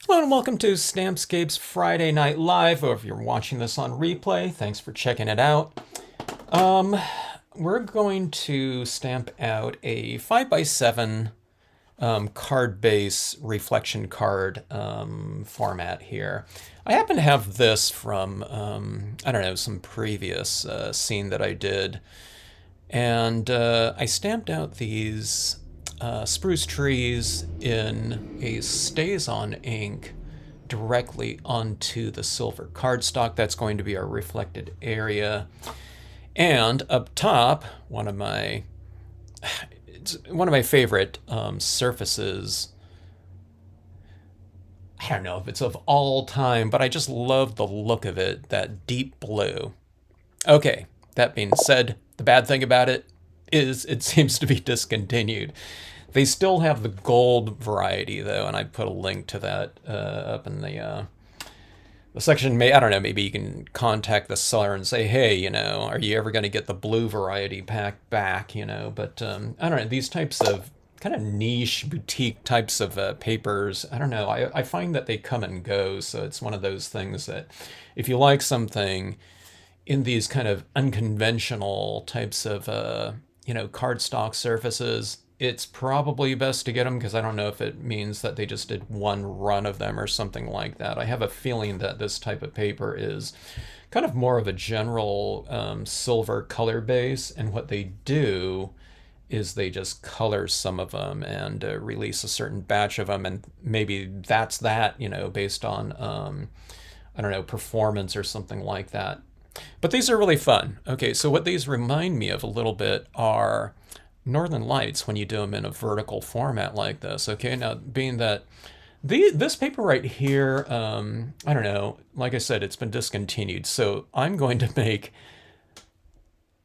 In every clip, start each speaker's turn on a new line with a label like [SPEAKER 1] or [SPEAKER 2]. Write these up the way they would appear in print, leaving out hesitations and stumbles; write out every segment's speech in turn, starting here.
[SPEAKER 1] Hello and welcome to Stampscapes Friday Night Live, or if you're watching this on replay, thanks for checking it out. We're going to stamp out a 5x7 card base reflection card format here. I happen to have this from, I don't know, some previous scene that I did. And I stamped out these spruce trees in a StazOn ink directly onto the silver cardstock. That's going to be our reflected area. And up top, one of my favorite surfaces. I don't know if it's of all time, but I just love the look of it, that deep blue. Okay, that being said, the bad thing about it is it seems to be discontinued. They still have the gold variety though, and I put a link to that up in the section. I don't know, maybe you can contact the seller and say, hey, are you ever going to get the blue variety pack back? But I don't know, these types of kind of niche boutique types of papers, I don't know, I find that they come and go. So it's one of those things that if you like something in these kind of unconventional types of cardstock surfaces, it's probably best to get them, because I don't know if it means that they just did one run of them or something like that. I have a feeling that this type of paper is kind of more of a general silver color base, and what they do is they just color some of them and release a certain batch of them, and maybe that's that, based on I don't know, performance or something like that. But these are really fun. Okay, so what these remind me of a little bit are Northern Lights when you do them in a vertical format like this. Okay, now being that this paper right here, I don't know, like I said, it's been discontinued. So I'm going to make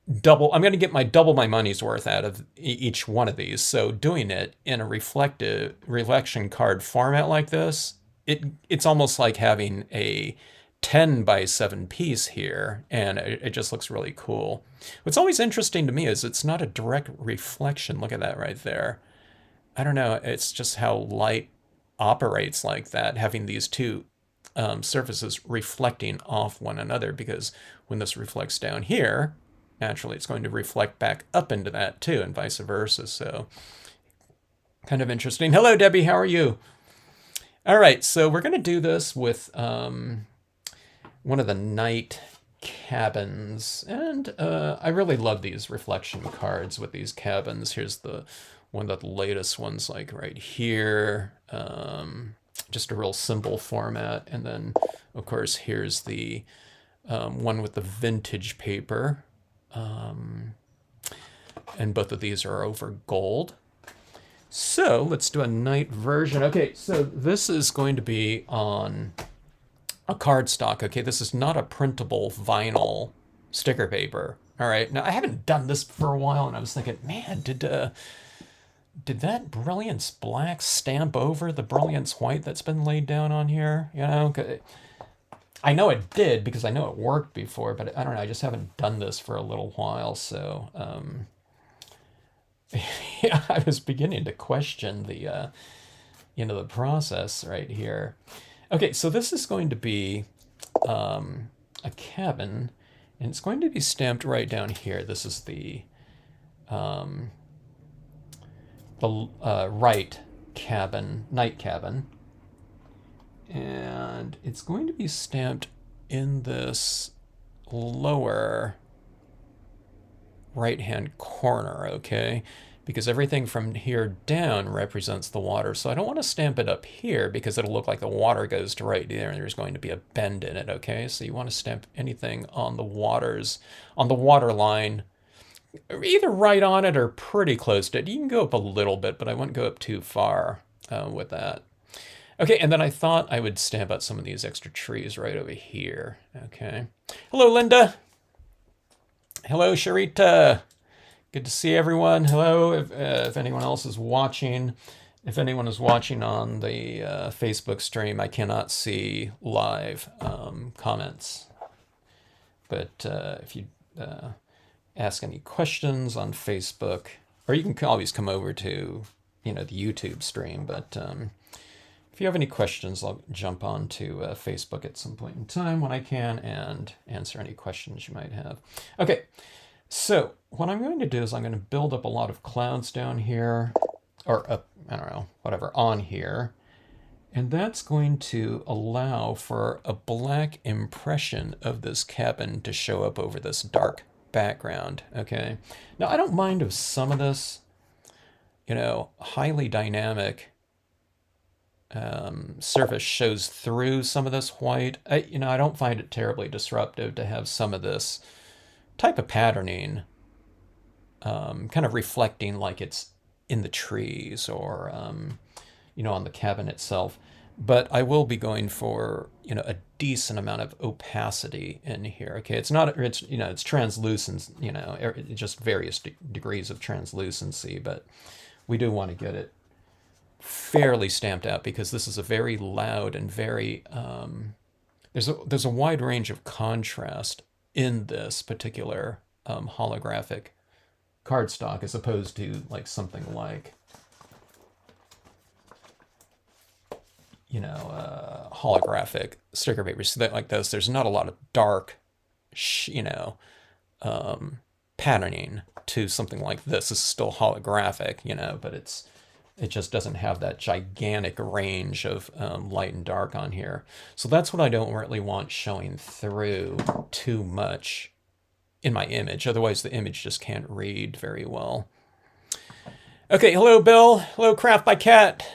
[SPEAKER 1] I'm going to get double my money's worth out of each one of these. So doing it in a reflection card format like this, it's almost like having a 10x7 piece here, and it just looks really cool. What's always interesting to me is it's not a direct reflection. Look at that right there. I don't know, it's just how light operates like that, having these two surfaces reflecting off one another, because when this reflects down here, naturally it's going to reflect back up into that too, and vice versa. So kind of interesting. Hello, Debbie, how are you? All right, so we're going to do this with one of the night cabins, and I really love these reflection cards with these cabins. Here's one of the latest ones, like right here, just a real simple format. And then of course here's the one with the vintage paper, and both of these are over gold. So let's do a night version. Okay, so this is going to be on a cardstock. Okay, this is not a printable vinyl sticker paper. All right, now I haven't done this for a while, and I was thinking, man, did that Brilliance Black stamp over the Brilliance White that's been laid down on here? I know it did, because I know it worked before, but I don't know, I just haven't done this for a little while. So yeah, I was beginning to question the process right here. Okay, so this is going to be a cabin, and it's going to be stamped right down here. This is the right cabin, night cabin, and it's going to be stamped in this lower right-hand corner, okay? Because everything from here down represents the water. So I don't want to stamp it up here, because it'll look like the water goes to right there and there's going to be a bend in it, okay? So you want to stamp anything on the water line, either right on it or pretty close to it. You can go up a little bit, but I wouldn't go up too far with that. Okay, and then I thought I would stamp out some of these extra trees right over here, okay? Hello, Linda. Hello, Sharita. Good to see everyone. Hello, if anyone else is watching. If anyone is watching on the Facebook stream, I cannot see live comments. But if you ask any questions on Facebook, or you can always come over to the YouTube stream. But if if you have any questions, I'll jump on to Facebook at some point in time when I can and answer any questions you might have. Okay, so what I'm going to do is I'm going to build up a lot of clouds down here, or up, I don't know, whatever, on here. And that's going to allow for a black impression of this cabin to show up over this dark background, okay? Now, I don't mind if some of this, you know, highly dynamic surface shows through some of this white. I don't find it terribly disruptive to have some of this type of patterning kind of reflecting like it's in the trees or on the cabin itself. But I will be going for, a decent amount of opacity in here. Okay, it's translucent, just various degrees of translucency, but we do want to get it fairly stamped out because this is a very loud and very, there's a wide range of contrast in this particular holographic cardstock as opposed to like something like holographic sticker paper. So that like this, there's not a lot of dark, patterning to something like this. This is still holographic, but it just doesn't have that gigantic range of light and dark on here. So that's what I don't really want showing through too much in my image. Otherwise, the image just can't read very well. Okay, hello, Bill. Hello, Craft by Cat.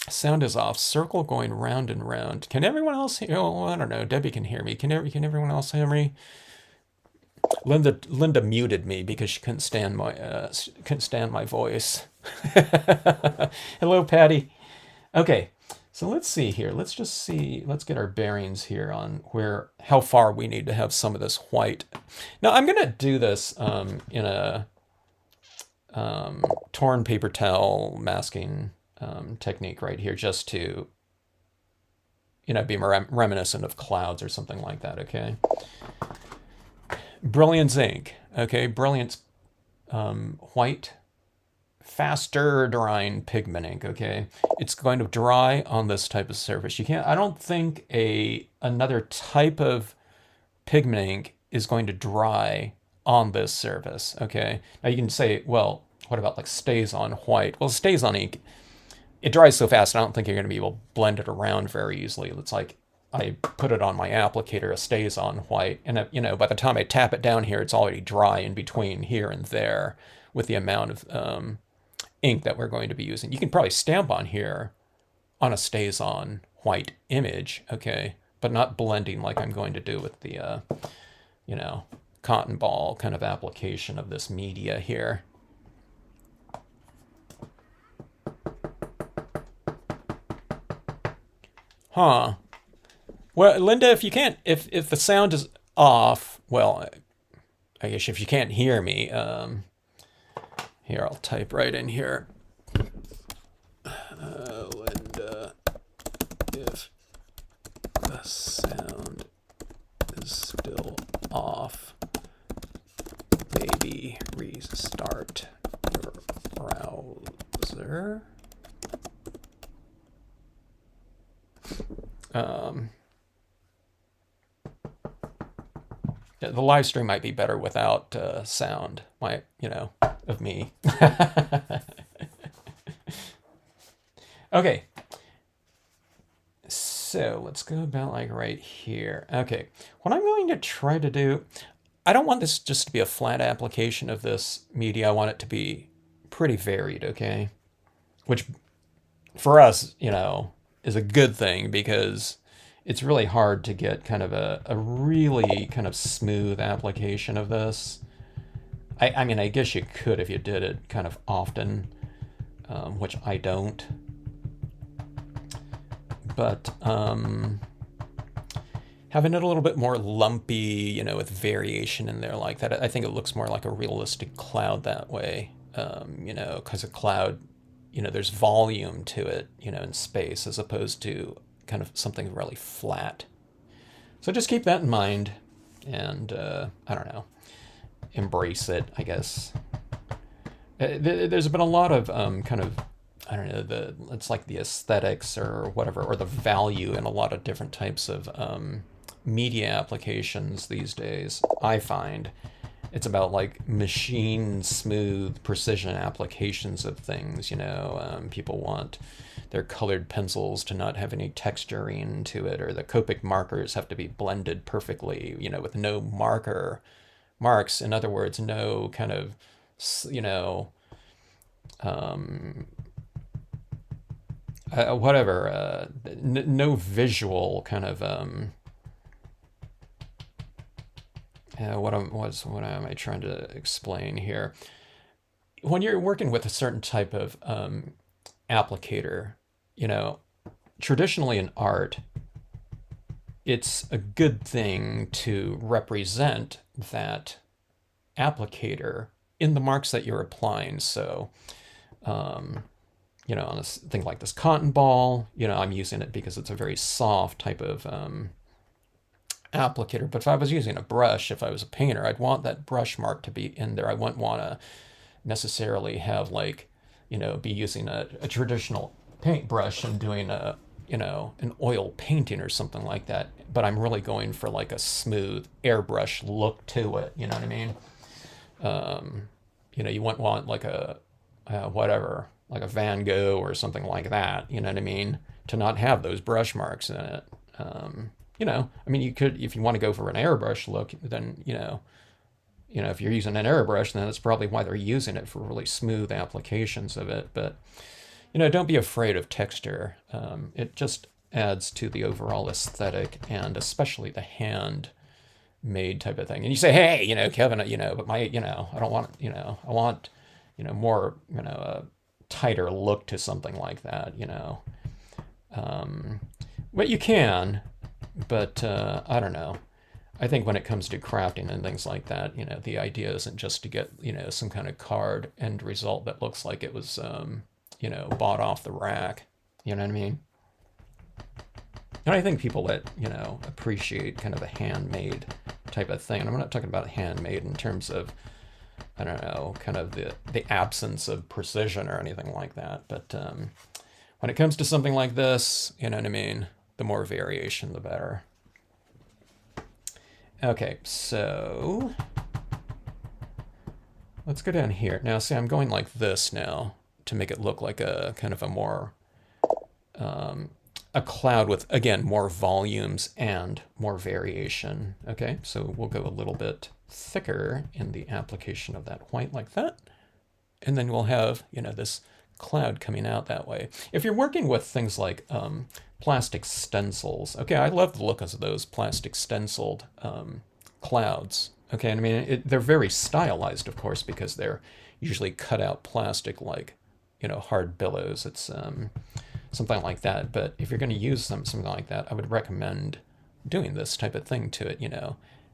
[SPEAKER 1] Sound is off. Circle going round and round. Can everyone else hear? Oh, I don't know. Debbie can hear me. Can everyone else hear me? Linda muted me because she couldn't stand my voice. Hello, Patty. Okay, so let's see here. Let's get our bearings here on how far we need to have some of this white. Now I'm gonna do this in a torn paper towel masking technique right here, just to be reminiscent of clouds or something like that. Okay. Brilliance ink. Okay, Brilliance white, faster drying pigment ink. Okay, it's going to dry on this type of surface. I don't think another type of pigment ink is going to dry on this surface. Okay, now you can say, well, what about like StazOn white? Well, StazOn ink, it dries so fast, I don't think you're going to be able to blend it around very easily. It's like I put it on my applicator, a StazOn white, and by the time I tap it down here, it's already dry in between here and there with the amount of ink that we're going to be using. You can probably stamp on here on a StazOn white image, okay, but not blending like I'm going to do with the, cotton ball kind of application of this media here. Huh. Well, Linda, if the sound is off, well, I guess if you can't hear me, here, I'll type right in here. Linda, if the sound is still off, maybe restart your browser. Yeah, the live stream might be better without sound, of me. Okay. So let's go about like right here. Okay. What I'm going to try to do, I don't want this just to be a flat application of this media. I want it to be pretty varied, okay? Which for us, is a good thing because it's really hard to get kind of a really kind of smooth application of this. I mean, I guess you could if you did it kind of often, which I don't. But having it a little bit more lumpy, with variation in there like that, I think it looks more like a realistic cloud that way, because a cloud, there's volume to it, in space as opposed to kind of something really flat. So just keep that in mind and, I don't know, embrace it, I guess. There's been a lot of kind of I don't know, it's like the aesthetics or whatever, or the value in a lot of different types of media applications these days. I find it's about like machine smooth precision applications of things. People want their colored pencils to not have any texturing to it, or the Copic markers have to be blended perfectly, with no marks. In other words, no kind of, you know, um, whatever, no visual kind of, what am I trying to explain here? When you're working with a certain type of applicator, you know, traditionally in art, it's a good thing to represent that applicator in the marks that you're applying. So, um, on a thing like this cotton ball, I'm using it because it's a very soft type of applicator. But if I was using a brush, if I was a painter, I'd want that brush mark to be in there. I wouldn't want to necessarily have like, be using a traditional paintbrush and doing an oil painting or something like that. But I'm really going for like a smooth airbrush look to it. You know what I mean? You wouldn't want like a whatever, like a Van Gogh or something like that. You know what I mean? To not have those brush marks in it. I mean, you could, if you want to go for an airbrush look, then, if you're using an airbrush, then that's probably why they're using it, for really smooth applications of it. But, don't be afraid of texture. It just adds to the overall aesthetic, and especially the hand made type of thing. And you say, hey, Kevin, but my, I don't want, I want, more, a tighter look to something like that, But you can, but I don't know. I think when it comes to crafting and things like that, the idea isn't just to get, some kind of card end result that looks like it was, bought off the rack. You know what I mean? And I think people that, appreciate kind of a handmade type of thing, and I'm not talking about handmade in terms of, I don't know, kind of the absence of precision or anything like that. But when it comes to something like this, you know what I mean? The more variation, the better. Okay, so let's go down here. Now, see, I'm going like this now to make it look like a kind of a more, a cloud with, again, more volumes and more variation. Okay, so we'll go a little bit thicker in the application of that white like that. And then we'll have, this cloud coming out that way. If you're working with things like plastic stencils, okay, I love the look of those plastic stenciled clouds. Okay, and I mean, they're very stylized, of course, because they're usually cut out plastic like, hard billows. It's something like that. But if you're going to use something like that, I would recommend doing this type of thing to it,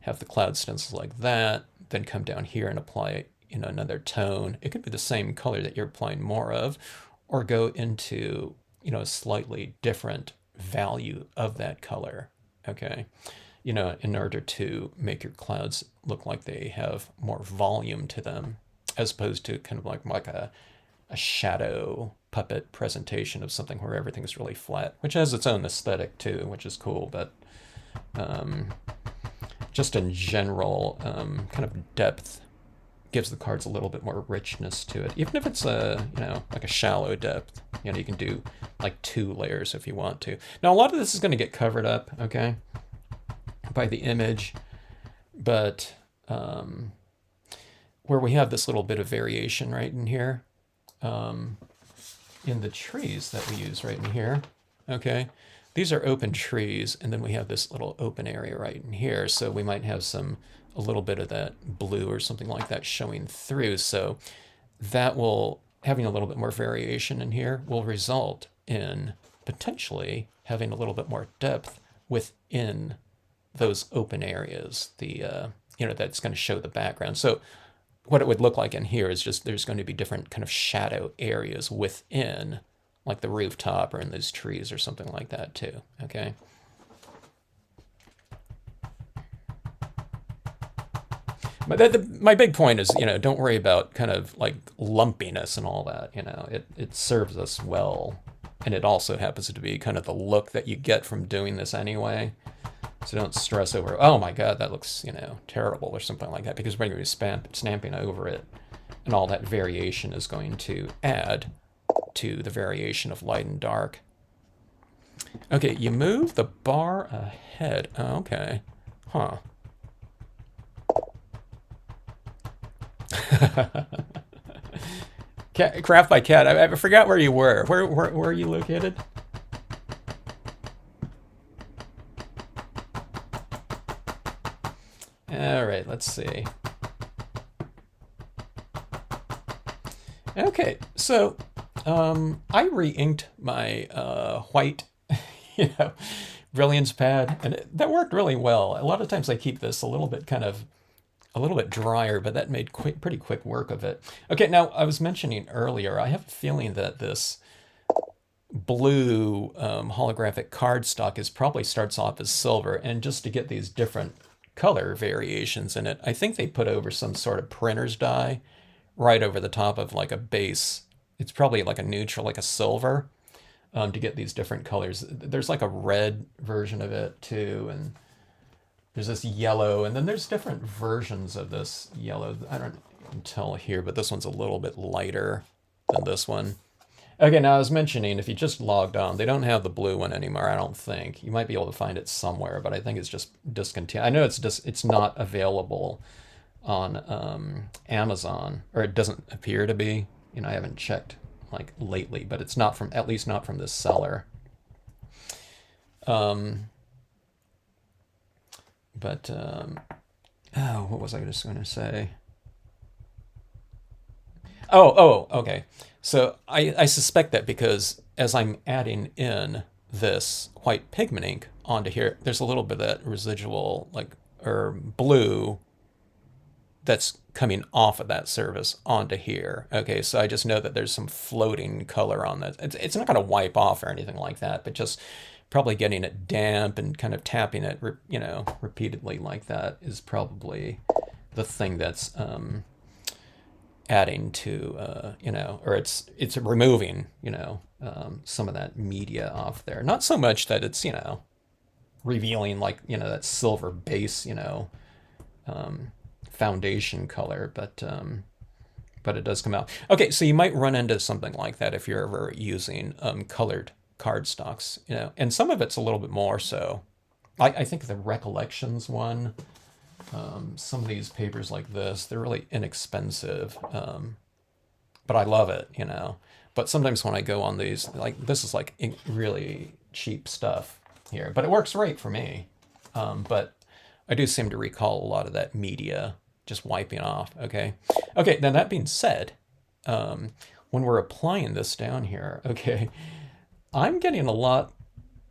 [SPEAKER 1] have the cloud stencils like that, then come down here and apply, another tone. It could be the same color that you're applying more of, or go into, a slightly different value of that color, okay? In order to make your clouds look like they have more volume to them, as opposed to kind of like a shadow puppet presentation of something where everything's really flat, which has its own aesthetic too, which is cool. But just in general, kind of depth gives the cards a little bit more richness to it, even if it's like a shallow depth. You can do like 2 layers if you want to. Now, a lot of this is going to get covered up, okay, by the image, but where we have this little bit of variation right in here, in the trees that we use right in here, okay, these are open trees, and then we have this little open area right in here, so we might have a little bit of that blue or something like that showing through. So that will, having a little bit more variation in here, will result in potentially having a little bit more depth within those open areas, that's going to show the background. So what it would look like in here is just there's going to be different kind of shadow areas within, like the rooftop or in those trees or something like that too, okay? But my big point is, don't worry about kind of like lumpiness and all that. It serves us well. And it also happens to be kind of the look that you get from doing this anyway. So don't stress over, oh my God, that looks, terrible or something like that, because we're going to be stamping over it. And all that variation is going to add to the variation of light and dark. Okay, you move the bar ahead. Oh, okay. Huh. Craft by Cat. I forgot where you were. Where are you located? All right, let's see. Okay, so I re-inked my white, Brilliance pad, and that worked really well. A lot of times I keep this a little bit drier, but that made pretty quick work of it. Okay, now I was mentioning earlier, I have a feeling that this blue holographic cardstock probably starts off as silver, and just to get these different color variations in it, I think they put over some sort of printer's dye right over the top of like a base. It's probably like a neutral, like a silver, to get these different colors. There's like a red version of it too, and there's this yellow, and then there's different versions of this yellow. I don't tell here, but this one's a little bit lighter than this one. Okay, now I was mentioning, if you just logged on, they don't have the blue one anymore, I don't think. You might be able to find it somewhere, but I think it's just discontinued. I know it's not available on Amazon, or it doesn't appear to be. I haven't checked like lately, but it's not at least not from this seller. Oh, what was I just going to say? Oh, okay. So I suspect that because as I'm adding in this white pigment ink onto here, there's a little bit of that residual, or blue that's coming off of that surface onto here. Okay, so I just know that there's some floating color on that. It's not going to wipe off or anything like that, but just probably getting it damp and kind of tapping it, repeatedly like that is probably the thing that's adding to, or it's removing, some of that media off there. Not so much that it's, revealing that silver base, foundation color, but it does come out. Okay, so you might run into something like that if you're ever using colored cardstocks, and some of it's a little bit more so. I think the Recollections one, some of these papers like this, they're really inexpensive, but I love it, But sometimes when I go on these, this is like really cheap stuff here, but it works great for me. But I do seem to recall a lot of that media just wiping off. Okay. Now that being said, when we're applying this down here, okay, I'm getting a lot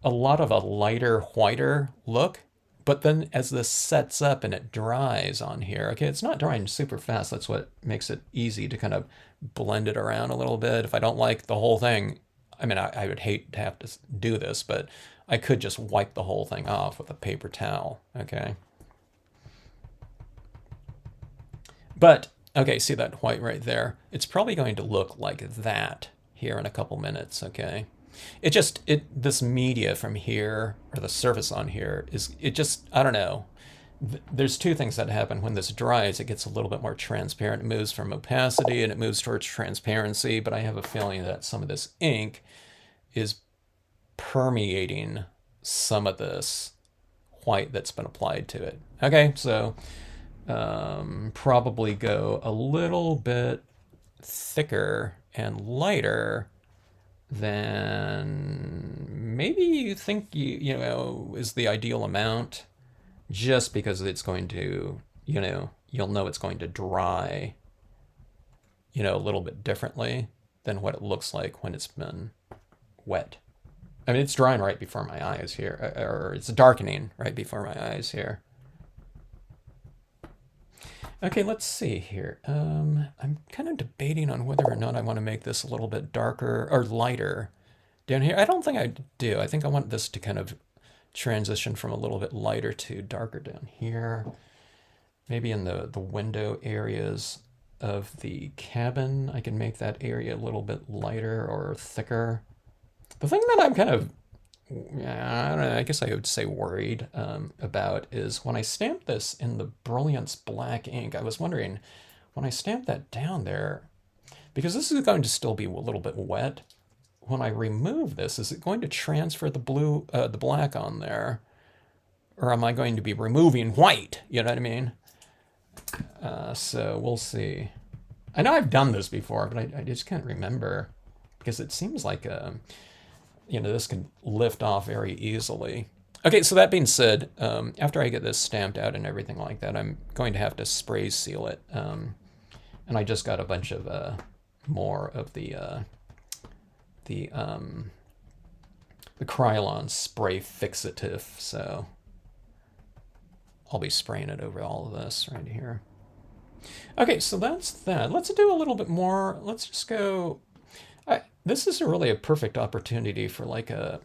[SPEAKER 1] of a lighter, whiter look. But then as this sets up and it dries on here, okay, it's not drying super fast. That's what makes it easy to kind of blend it around a little bit. If I don't like the whole thing, I would hate to have to do this, but I could just wipe the whole thing off with a paper towel, okay? But, okay, see that white right there? It's probably going to look like that here in a couple minutes, okay? This media from here, or the surface on here, I don't know. There's two things that happen when this dries. It gets a little bit more transparent. It moves from opacity and it moves towards transparency, but I have a feeling that some of this ink is permeating some of this white that's been applied to it. Okay, so probably go a little bit thicker and lighter than maybe you think is the ideal amount, just because it's going to, you'll know it's going to dry, a little bit differently than what it looks like when it's been wet. It's drying right before my eyes here, or it's darkening right before my eyes here. Okay, let's see here. I'm kind of debating on whether or not I want to make this a little bit darker or lighter down here. I don't think I do. I think I want this to kind of transition from a little bit lighter to darker down here. Maybe in the window areas of the cabin, I can make that area a little bit lighter or thicker. The thing that I'm kind of, yeah, I don't know, I guess I would say worried about is when I stamp this in the Brilliance black ink, I was wondering, when I stamp that down there, because this is going to still be a little bit wet, when I remove this, is it going to transfer the blue, the black on there? Or am I going to be removing white? You know what I mean? So we'll see. I know I've done this before, but I just can't remember because it seems like this can lift off very easily. Okay, so that being said, after I get this stamped out and everything like that, I'm going to have to spray seal it. And I just got a bunch of more of the Krylon spray fixative, so I'll be spraying it over all of this right here. Okay, so that's that. Let's do a little bit more. Let's just go. This is really a perfect opportunity for like a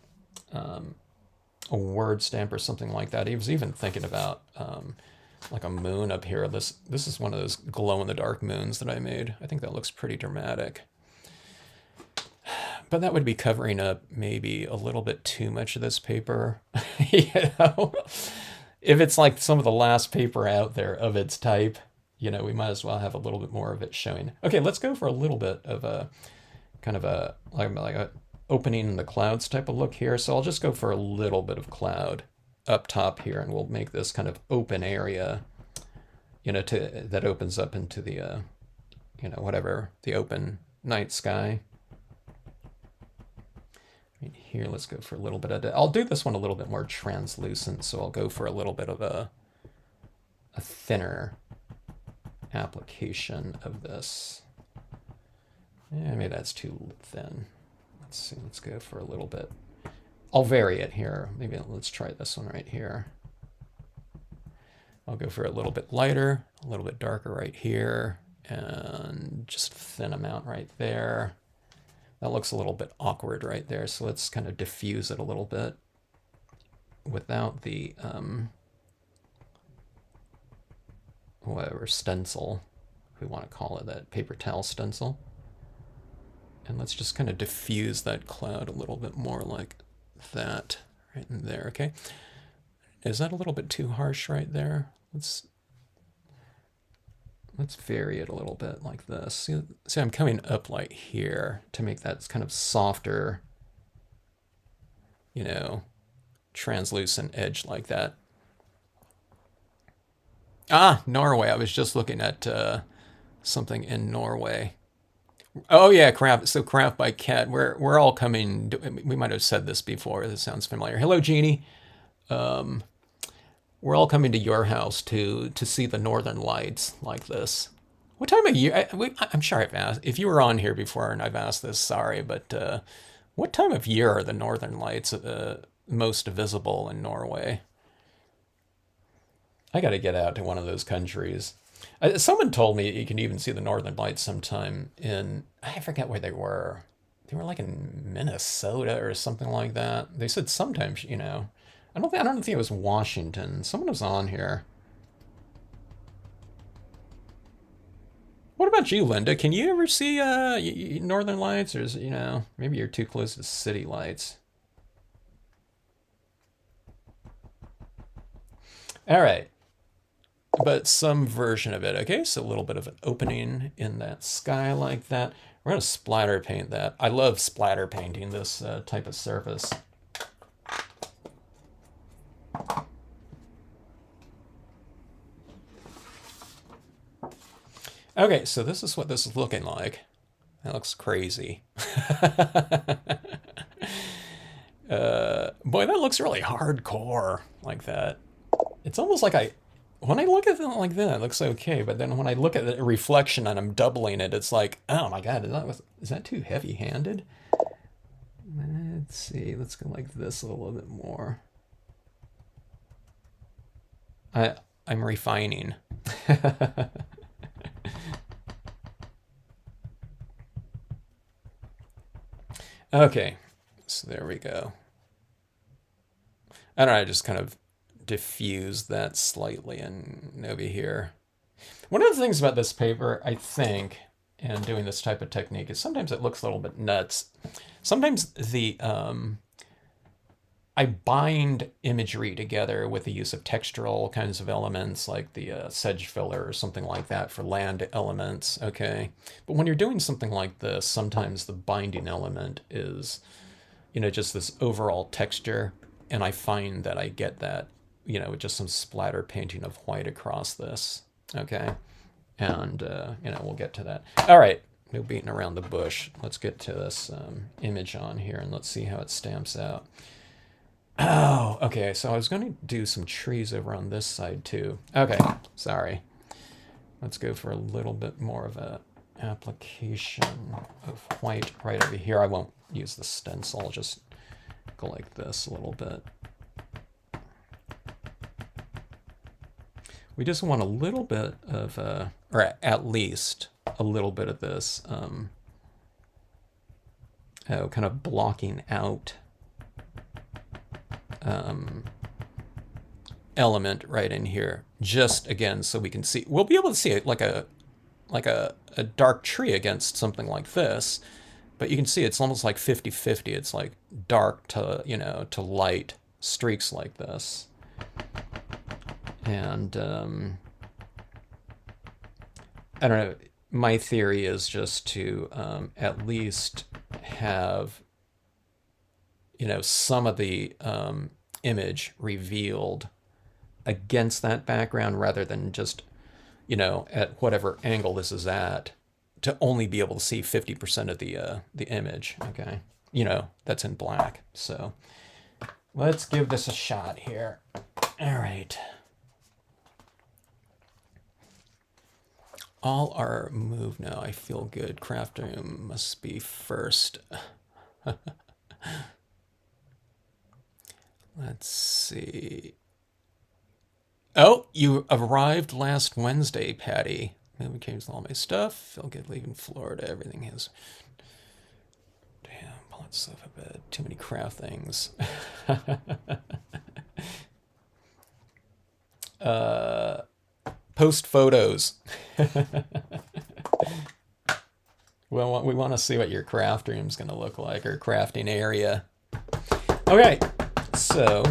[SPEAKER 1] word stamp or something like that. I was even thinking about like a moon up here. This is one of those glow in the dark moons that I made. I think that looks pretty dramatic. But that would be covering up maybe a little bit too much of this paper. You know? If it's like some of the last paper out there of its type, we might as well have a little bit more of it showing. Okay, let's go for a little bit of a kind of a like a opening in the clouds type of look here. So I'll just go for a little bit of cloud up top here, and we'll make this kind of open area, that opens up into the, whatever, the open night sky. Right here, let's go for a little bit of, I'll do this one a little bit more translucent, so I'll go for a little bit of a thinner application of this. Yeah, maybe that's too thin. Let's see, let's go for a little bit. I'll vary it here. Maybe let's try this one right here. I'll go for a little bit lighter, a little bit darker right here, and just a thin amount right there. That looks a little bit awkward right there, so let's kind of diffuse it a little bit without the whatever stencil, if we want to call it, that paper towel stencil. And let's just kind of diffuse that cloud a little bit more like that right in there, okay? Is that a little bit too harsh right there? Let's vary it a little bit like this. See, I'm coming up like here to make that kind of softer, translucent edge like that. Ah, Norway. I was just looking at something in Norway. Oh yeah, Craft. So Craft by Cat. We're all coming. We might have said this before. This sounds familiar. Hello, Jeannie. We're all coming to your house to see the Northern Lights like this. What time of year? I'm sure I've asked. If you were on here before and I've asked this, sorry, but what time of year are the Northern Lights most visible in Norway? I got to get out to one of those countries. Someone told me you can even see the Northern Lights sometime in, I forget where they were. They were like in Minnesota or something like that. They said sometimes, I don't think it was Washington. Someone was on here. What about you, Linda? Can you ever see Northern Lights, or is it, maybe you're too close to city lights? All right, but some version of it. Okay, so a little bit of an opening in that sky like that. We're gonna splatter paint that. I love splatter painting this type of surface. Okay, so this is what this is looking like. That looks crazy. Boy, that looks really hardcore like that. It's almost like when I look at it like that, it looks okay. But then when I look at the reflection and I'm doubling it, it's like, oh my God, is that too heavy-handed? Let's see, let's go like this a little bit more. I'm refining. Okay, so there we go. I don't know, I just kind of diffuse that slightly and over here. One of the things about this paper, I think, and doing this type of technique is sometimes it looks a little bit nuts. Sometimes I bind imagery together with the use of textural kinds of elements like the sedge filler or something like that for land elements, okay? But when you're doing something like this, sometimes the binding element is, just this overall texture, and I find that I get that, with just some splatter painting of white across this, okay? And, we'll get to that. All right, no beating around the bush. Let's get to this image on here, and let's see how it stamps out. Oh, okay, so I was going to do some trees over on this side too. Okay, sorry. Let's go for a little bit more of a application of white right over here. I won't use the stencil, I'll just go like this a little bit. We just want a little bit of, or at least a little bit of this kind of blocking out element right in here, just again so we can see. We'll be able to see it like a dark tree against something like this, but you can see it's almost like 50-50. It's like dark to to light streaks like this, and I don't know. My theory is just to at least have some of the image revealed against that background rather than just, at whatever angle this is at, to only be able to see 50% of the image, okay? That's in black. So let's give this a shot here. All right. All are moved now. I feel good. Craft room must be first. Let's see. Oh, you arrived last Wednesday, Patty. Maybe came with all my stuff. Feel good leaving Florida. Everything is. Damn, pull that sofa bed. Too many craft things. Post photos. Well, we want to see what your craft room's going to look like, or crafting area. Okay, so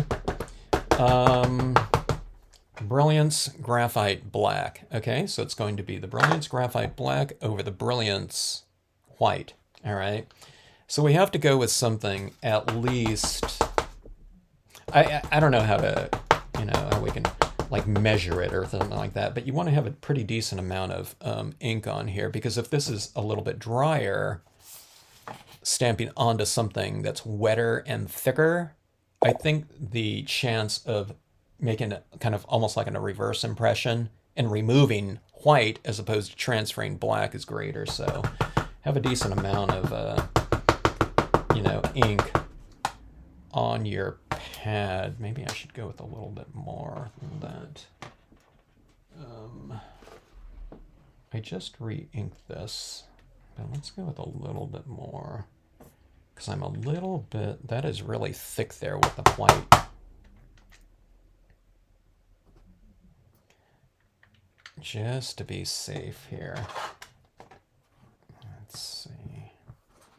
[SPEAKER 1] Brilliance Graphite Black. Okay, so it's going to be the Brilliance Graphite Black over the Brilliance White. All right, so we have to go with something at least. I don't know how to, how we can like measure it or something like that, but you want to have a pretty decent amount of ink on here, because if this is a little bit drier, stamping onto something that's wetter and thicker, I think the chance of making it kind of almost like in a reverse impression and removing white as opposed to transferring black is greater. So have a decent amount of ink on your pad. Maybe I should go with a little bit more than that. I just re-inked this, but let's go with a little bit more, because I'm a little bit, that is really thick there with the white. Just to be safe here. Let's see.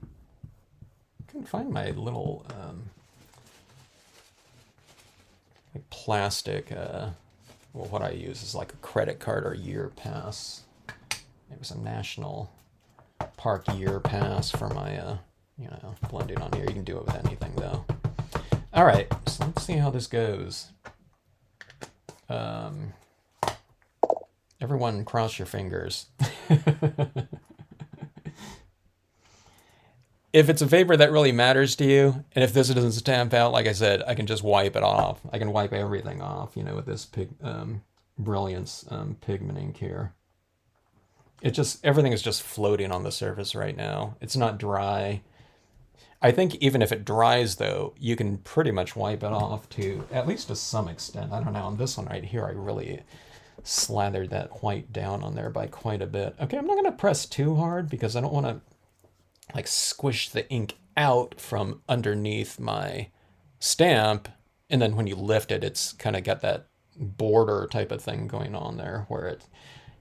[SPEAKER 1] I couldn't find my little like plastic, well, what I use is like a credit card or year pass. Maybe some national park year pass for my, blending on here. You can do it with anything though. All right, so let's see how this goes. Everyone cross your fingers. If it's a paper that really matters to you, and if this doesn't stamp out, like I said, I can just wipe it off. I can wipe everything off, with this Brilliance pigment ink here. Everything is just floating on the surface right now. It's not dry. I think even if it dries, though, you can pretty much wipe it off at least to some extent. I don't know. On this one right here, I really slathered that white down on there by quite a bit. Okay, I'm not going to press too hard because I don't want to like squish the ink out from underneath my stamp And then when you lift it, it's kind of got that border type of thing going on there where it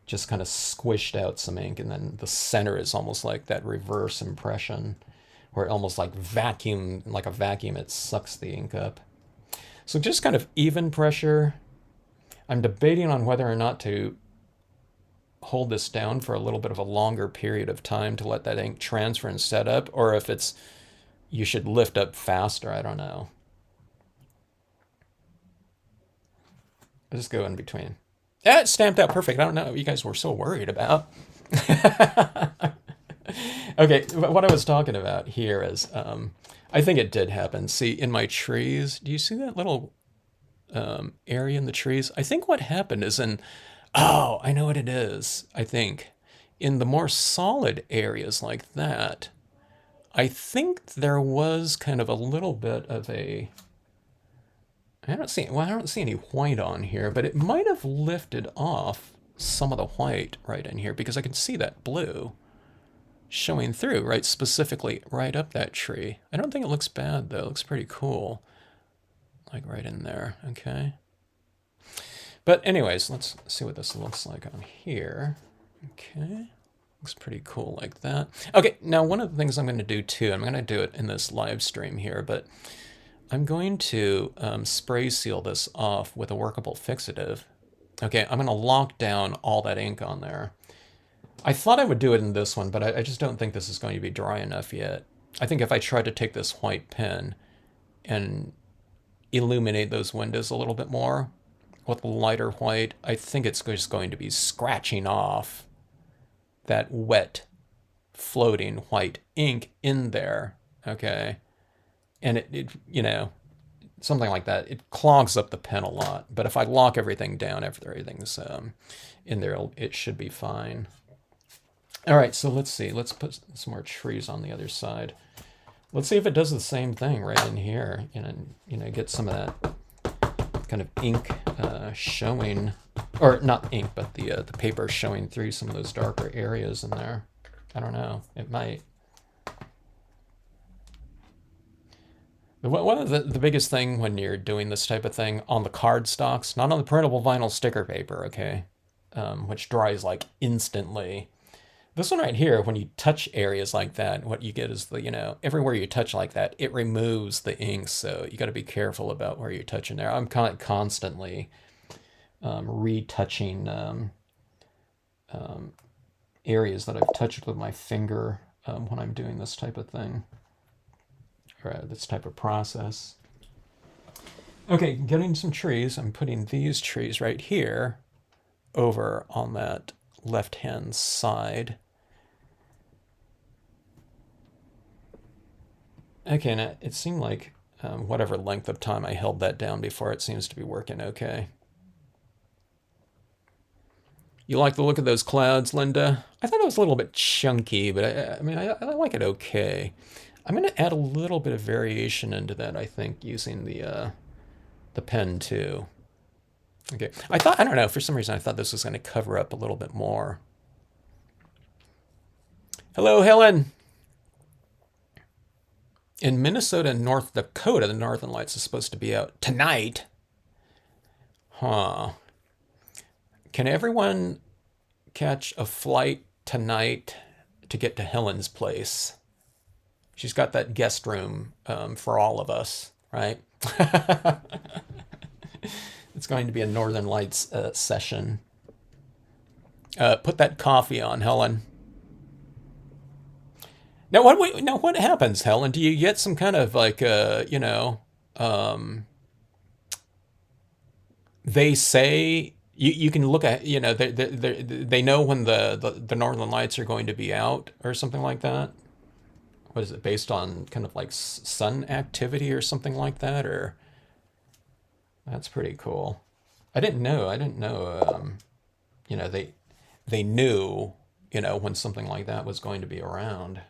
[SPEAKER 1] just kind of squished out some ink, and then the center is almost like that reverse impression where it almost like vacuum, like a vacuum, it sucks the ink up. So just kind of even pressure. I'm debating on whether or not to hold this down for a little bit of a longer period of time to let that ink transfer and set up, or if it's you should lift up faster. I don't know. I'll just go in between. Yeah, it's stamped out perfect. I don't know what you guys were so worried about. Okay, what I was talking about here is, I think it did happen. See, in my trees, do you see that little area in the trees? I think what happened is oh, I know what it is. I think in the more solid areas like that, I think there was kind of a little bit of a, I don't see any white on here, but it might have lifted off some of the white right in here because I can see that blue showing through, right, specifically right up that tree. I don't think it looks bad though. It looks pretty cool. Like right in there, okay? But anyways, let's see what this looks like on here. Okay, looks pretty cool like that. Okay, now one of the things I'm going to do too, I'm going to do it in this live stream here, but I'm going to spray seal this off with a workable fixative. Okay, I'm going to lock down all that ink on there. I thought I would do it in this one, but I just don't think this is going to be dry enough yet. I think if I try to take this white pen and illuminate those windows a little bit more with lighter white, I think it's just going to be scratching off that wet, floating white ink in there, okay? And it you know, something like that, it clogs up the pen a lot. But if I lock everything down after everything's in there, it should be fine. All right, so let's see. Let's put some more trees on the other side. Let's see if it does the same thing right in here. Get some of that kind of ink showing, or not ink, but the paper showing through some of those darker areas in there. I don't know. It might. One of the biggest thing when you're doing this type of thing on the card stocks, not on the printable vinyl sticker paper, okay, which dries like instantly. This one right here, when you touch areas like that, what you get is everywhere you touch like that, it removes the ink. So you got to be careful about where you're touching there. I'm constantly retouching areas that I've touched with my finger when I'm doing this type of thing, or this type of process. Okay, getting some trees. I'm putting these trees right here over on that left-hand side. Okay, and it seemed like whatever length of time I held that down before, it seems to be working okay. You like the look of those clouds, Linda? I thought it was a little bit chunky, but I like it okay. I'm going to add a little bit of variation into that, I think, using the pen too. Okay, I don't know, for some reason I thought this was going to cover up a little bit more. Hello, Helen. In Minnesota and North Dakota, the Northern Lights is supposed to be out tonight. Huh. Can everyone catch a flight tonight to get to Helen's place? She's got that guest room for all of us, right? It's going to be a Northern Lights session. Put that coffee on, Helen. Now what happens, Helen? Do you get some kind of like they say you can look at they know when the Northern Lights are going to be out or something like that? What is it, based on kind of like sun activity or something like that? Or that's pretty cool. I didn't know they knew when something like that was going to be around.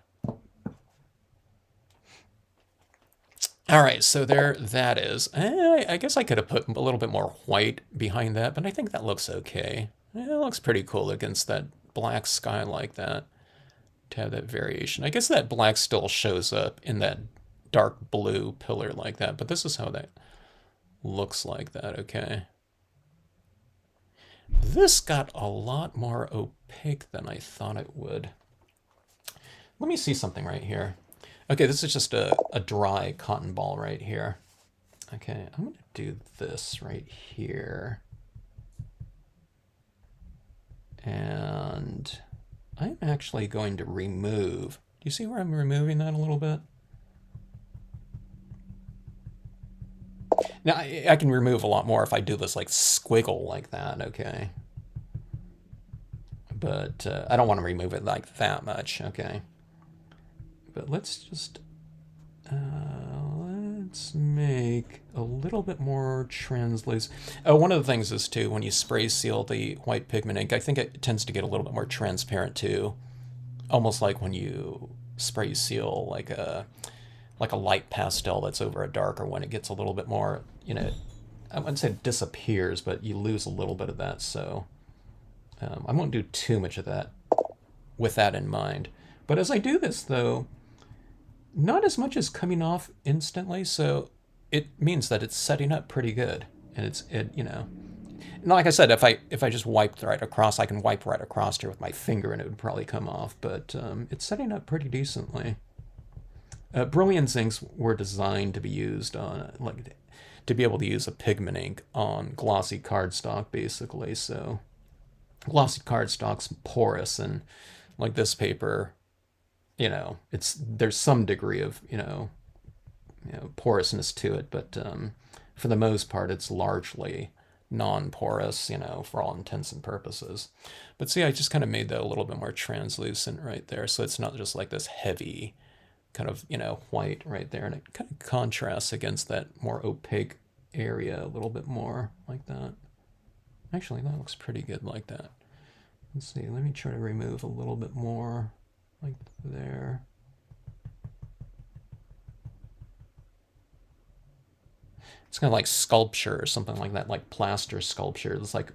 [SPEAKER 1] All right, so there that is. I guess I could have put a little bit more white behind that, but I think that looks okay. It looks pretty cool against that black sky like that, to have that variation. I guess that black still shows up in that dark blue pillar like that, but this is how that looks like that, okay. This got a lot more opaque than I thought it would. Let me see something right here. Okay, this is just a dry cotton ball right here. Okay, I'm gonna do this right here. And I'm actually going to remove, do you see where I'm removing that a little bit? Now, I can remove a lot more if I do this like squiggle like that, okay? But I don't want to remove it like that much, okay? But let's just, let's make a little bit more translucent. Oh, one of the things is too, when you spray seal the white pigment ink, I think it tends to get a little bit more transparent too. Almost like when you spray seal like a light pastel that's over a darker one, it gets a little bit more, you know, I wouldn't say it disappears, but you lose a little bit of that. So I won't do too much of that with that in mind. But as I do this, though, not as much as coming off instantly, so it means that it's setting up pretty good. And you know, like I said, if I just wiped right across, I can wipe right across here with my finger and it would probably come off. But it's setting up pretty decently. Brilliance inks were designed to be used on, like, to be able to use a pigment ink on glossy cardstock, basically. So glossy cardstock's porous, and like this paper, you know, there's some degree of porousness to it, but for the most part, it's largely non-porous, you know, for all intents and purposes. But see, I just kind of made that a little bit more translucent right there, so it's not just like this heavy kind of, you know, white right there, and it kind of contrasts against that more opaque area a little bit more like that. Actually, that looks pretty good like that. Let's see, let me try to remove a little bit more like there. It's kind of like sculpture or something like that, like plaster sculpture. It's like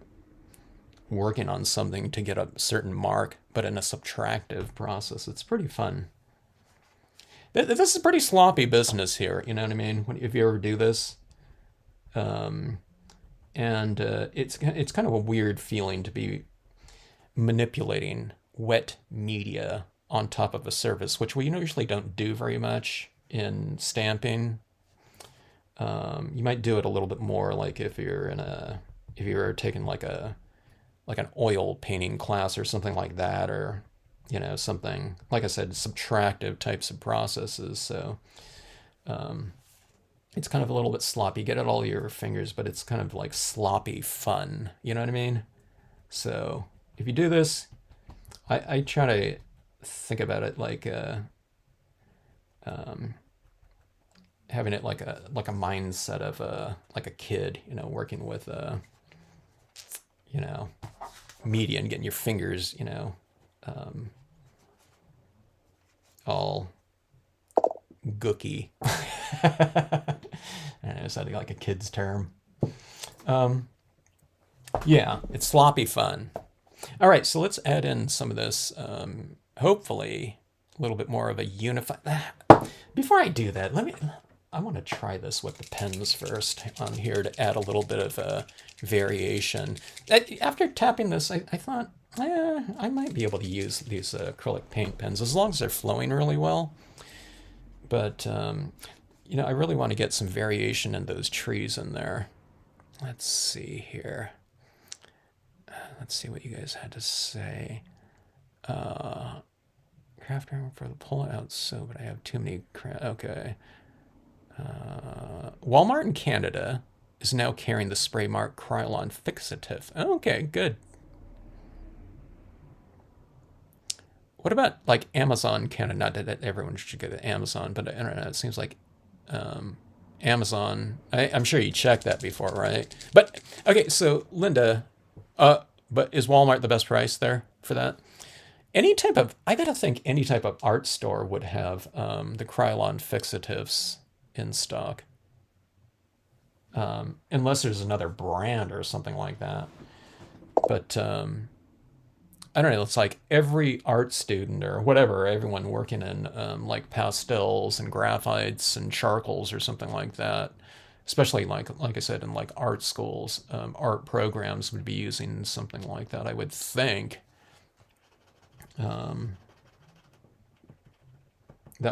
[SPEAKER 1] working on something to get a certain mark, but in a subtractive process. It's pretty fun. This is pretty sloppy business here, you know what I mean? If you ever do this. And it's kind of a weird feeling to be manipulating wet media on top of a surface, which we usually don't do very much in stamping. You might do it a little bit more, like if you're taking like an oil painting class or something like that, or you know, something like I said, subtractive types of processes. So it's kind of a little bit sloppy. Get it all your fingers, but it's kind of like sloppy fun. You know what I mean? So if you do this, I try to think about it like having it like a mindset of like a kid, you know, working with you know, media and getting your fingers, you know, all gooky. I don't know, sounding like a kid's term. Yeah, it's sloppy fun. All right, so let's add in some of this, hopefully a little bit more of a unified. Before I do that, I want to try this with the pens first on here to add a little bit of variation. After tapping this, I thought, I might be able to use these acrylic paint pens as long as they're flowing really well. But, you know, I really want to get some variation in those trees in there. Let's see here. Let's see what you guys had to say. Craft room for the pull-out soap, but I have too many okay. Walmart in Canada is now carrying the spray mark Krylon Fixative. Okay, good. What about like Amazon Canada? Not that everyone should go to Amazon, but I don't know. It seems like Amazon. I'm sure you checked that before, right? But okay, so Linda, but is Walmart the best price there for that? I gotta think any type of art store would have the Krylon Fixatives in stock. Unless there's another brand or something like that. But I don't know, it's like every art student or whatever, everyone working in like pastels and graphites and charcoals or something like that, especially like I said, in like art schools, art programs would be using something like that, I would think. That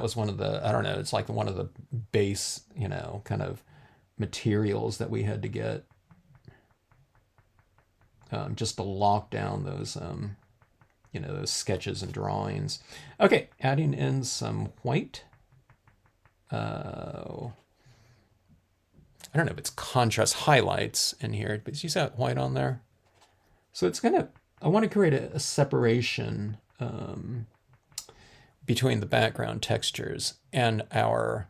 [SPEAKER 1] was one of the, I don't know, it's like one of the base, kind of materials that we had to get, just to lock down those, those sketches and drawings. Okay, adding in some white. I don't know if it's contrast highlights in here, but you see that white on there? So it's I want to create a separation between the background textures and our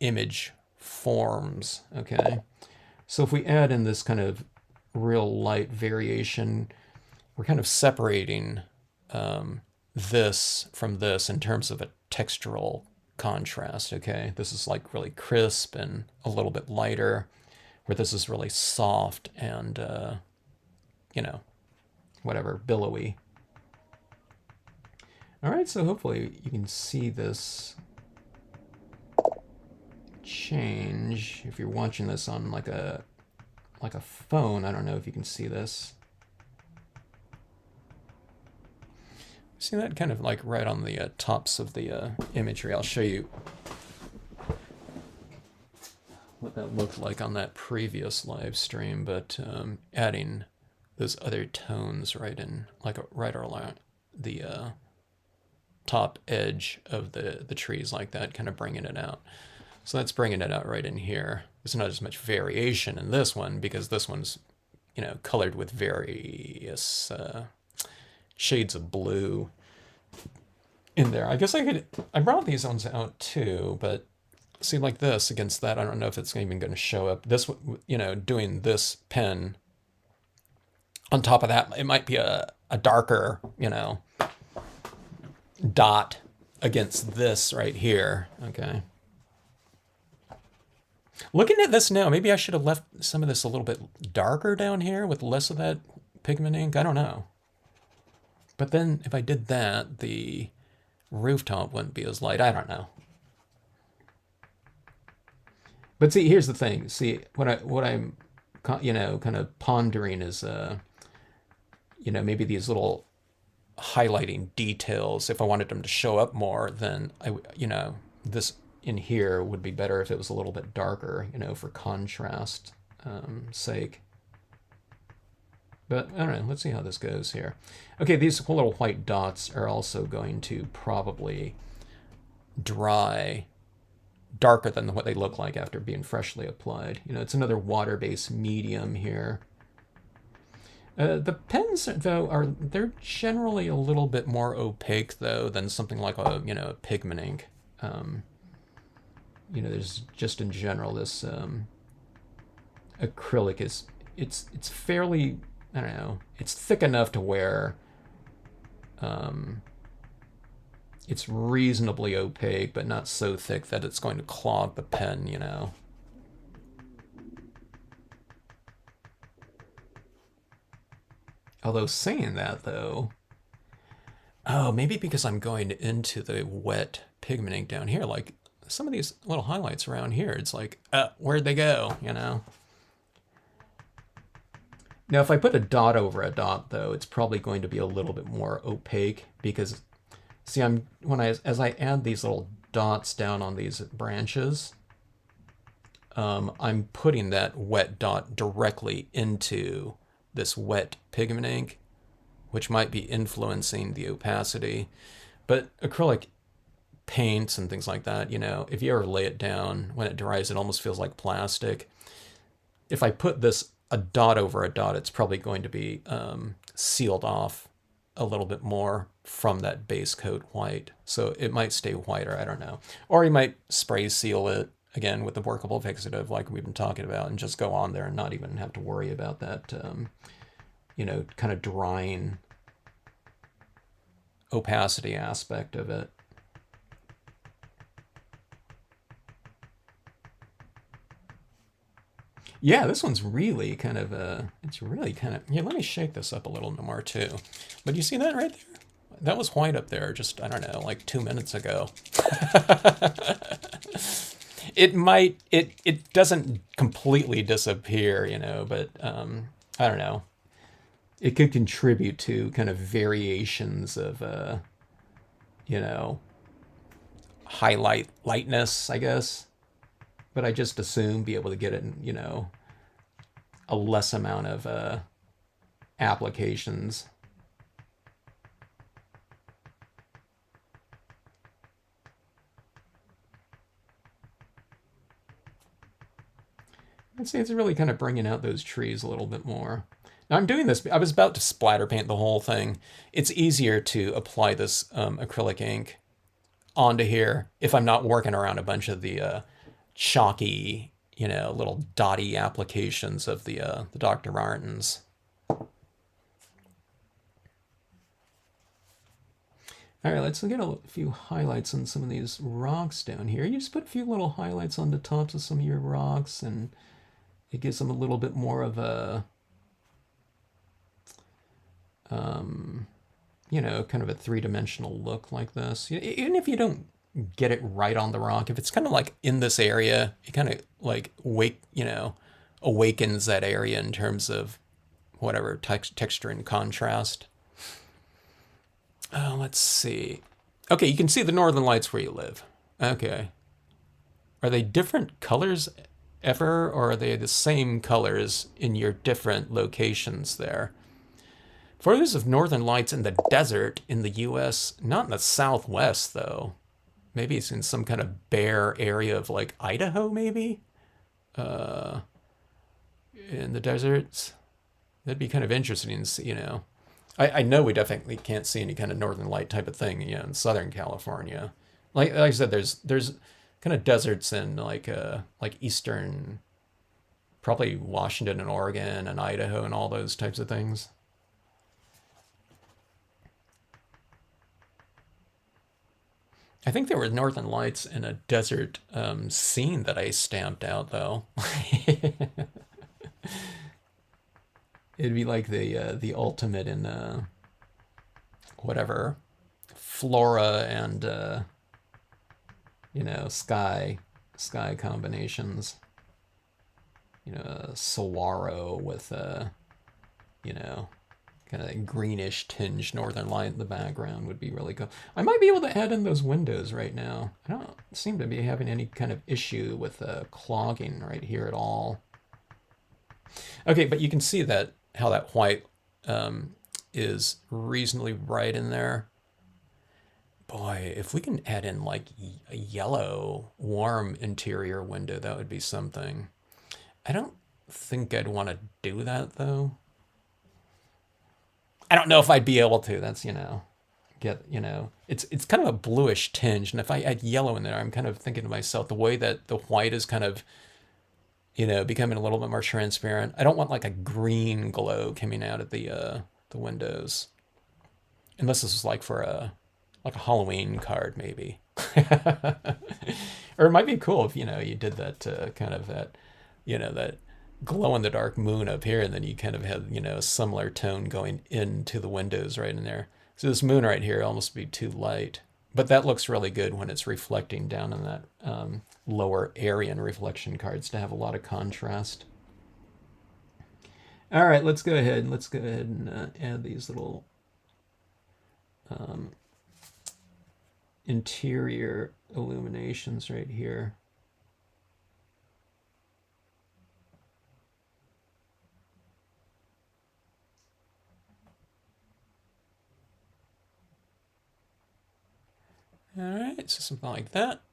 [SPEAKER 1] image forms, okay? So if we add in this kind of real light variation, we're kind of separating this from this in terms of a textural contrast, okay? This is like really crisp and a little bit lighter, where this is really soft and, whatever, billowy. All right, so hopefully you can see this change. If you're watching this on like a phone, I don't know if you can see this. See that kind of like right on the tops of the imagery. I'll show you what that looked like on that previous live stream, but adding those other tones right in, like right around the top edge of the trees like that, kind of bringing it out. So that's bringing it out right in here. There's not as much variation in this one because this one's, colored with various shades of blue in there. I guess I brought these ones out too, but see, like this against that, I don't know if it's even going to show up. This, doing this pen on top of that, it might be a darker, dot against this right here, okay? Looking at this now, maybe I should have left some of this a little bit darker down here with less of that pigment ink. I don't know. But then if I did that, the rooftop wouldn't be as light. I don't know. But see, here's the thing. See, what I'm, kind of pondering is, maybe these little highlighting details. If I wanted them to show up more, then this in here would be better if it was a little bit darker, for contrast sake. But I don't know, let's see how this goes here. Okay, these little white dots are also going to probably dry darker than what they look like after being freshly applied. It's another water-based medium here. The pens, though, they're generally a little bit more opaque, though, than something like a pigment ink. There's just in general this acrylic it's fairly, I don't know, it's thick enough to where it's reasonably opaque, but not so thick that it's going to clog the pen, Although saying that, though, oh, maybe because I'm going into the wet pigment ink down here, like some of these little highlights around here, it's like, where'd they go, Now, if I put a dot over a dot, though, it's probably going to be a little bit more opaque because, see, as I add these little dots down on these branches, I'm putting that wet dot directly into this wet pigment ink, which might be influencing the opacity. But acrylic paints and things like that, if you ever lay it down, when it dries, it almost feels like plastic. If I put a dot over a dot, it's probably going to be sealed off a little bit more from that base coat white. So it might stay whiter, I don't know. Or you might spray seal it, again, with the workable fixative like we've been talking about, and just go on there and not even have to worry about that, kind of drying opacity aspect of it. Yeah, this one's really kind of, yeah, let me shake this up a little more too. But you see that right there? That was white up there just, I don't know, like 2 minutes ago. It might, it doesn't completely disappear, but I don't know. It could contribute to kind of variations of, you know, highlight lightness, I guess. But I just assume be able to get it in, a less amount of applications. I'd say it's really kind of bringing out those trees a little bit more. Now I'm doing this, I was about to splatter paint the whole thing. It's easier to apply this acrylic ink onto here if I'm not working around a bunch of the chalky, little dotty applications of the Dr. Martens. All right, let's get a few highlights on some of these rocks down here. You just put a few little highlights on the tops of some of your rocks, and it gives them a little bit more of a, kind of a three-dimensional look like this. Even if you don't get it right on the rock, if it's kind of like in this area, it kind of like awakens that area in terms of whatever texture and contrast. Let's see. Okay, you can see the northern lights where you live. Okay. Are they different colors ever, or are they the same colors in your different locations there? Photos of northern lights in the desert in the US, not in the southwest though. Maybe it's in some kind of bare area of like Idaho, maybe? In the deserts. That'd be kind of interesting, I know we definitely can't see any kind of northern light type of thing, in Southern California. Like I said, there's kind of deserts in like eastern, probably Washington and Oregon and Idaho and all those types of things. I think there were northern lights in a desert scene that I stamped out though. It'd be like the ultimate in whatever flora and sky combinations. Saguaro with you know kind of greenish tinge northern light in the background would be really cool. I might be able to add in those windows right now. I don't seem to be having any kind of issue with clogging right here at all. Okay, but you can see that how that white is reasonably bright in there. Boy, if we can add in like a yellow warm interior window, that would be something. I don't think I'd want to do that though. I don't know if I'd be able to. That's, it's kind of a bluish tinge. And if I add yellow in there, I'm kind of thinking to myself, the way that the white is kind of, becoming a little bit more transparent. I don't want like a green glow coming out of the windows. Unless this is like for a Halloween card maybe. Or it might be cool if, you did that kind of that glow in the dark moon up here, and then you kind of have, a similar tone going into the windows right in there. So this moon right here almost be too light, but that looks really good when it's reflecting down in that lower Aryan reflection cards to have a lot of contrast. All right, let's go ahead and add these little interior illuminations right here. All right, so something like that.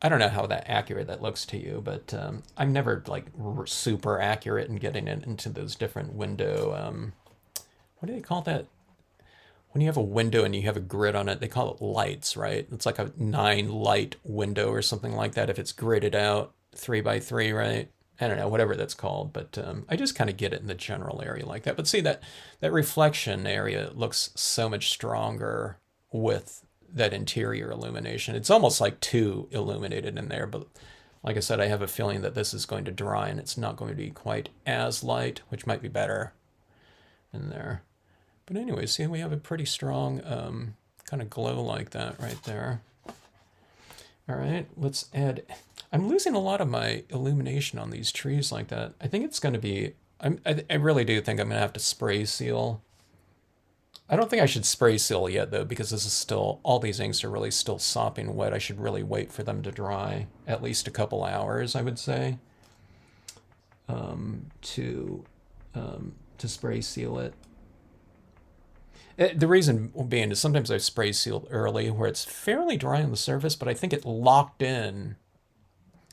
[SPEAKER 1] I don't know how that accurate that looks to you, but I'm never like super accurate in getting it into those different window. What do they call that? When you have a window and you have a grid on it, they call it lights, right? It's like a 9 light window or something like that if it's gridded out 3 by 3, right? I don't know, whatever that's called, but I just kind of get it in the general area like that. But see, that reflection area looks so much stronger with that interior illumination. It's almost like too illuminated in there, but like I said, I have a feeling that this is going to dry and it's not going to be quite as light, which might be better in there. But anyway, see, we have a pretty strong kind of glow like that right there. All right, let's add. I'm losing a lot of my illumination on these trees like that. I think it's going to be. I really do think I'm going to have to spray seal. I don't think I should spray seal yet though, because this is still, all these inks are really still sopping wet. I should really wait for them to dry at least a couple hours, I would say, to to spray seal it. The reason being is sometimes I spray sealed early where it's fairly dry on the surface, but I think it locked in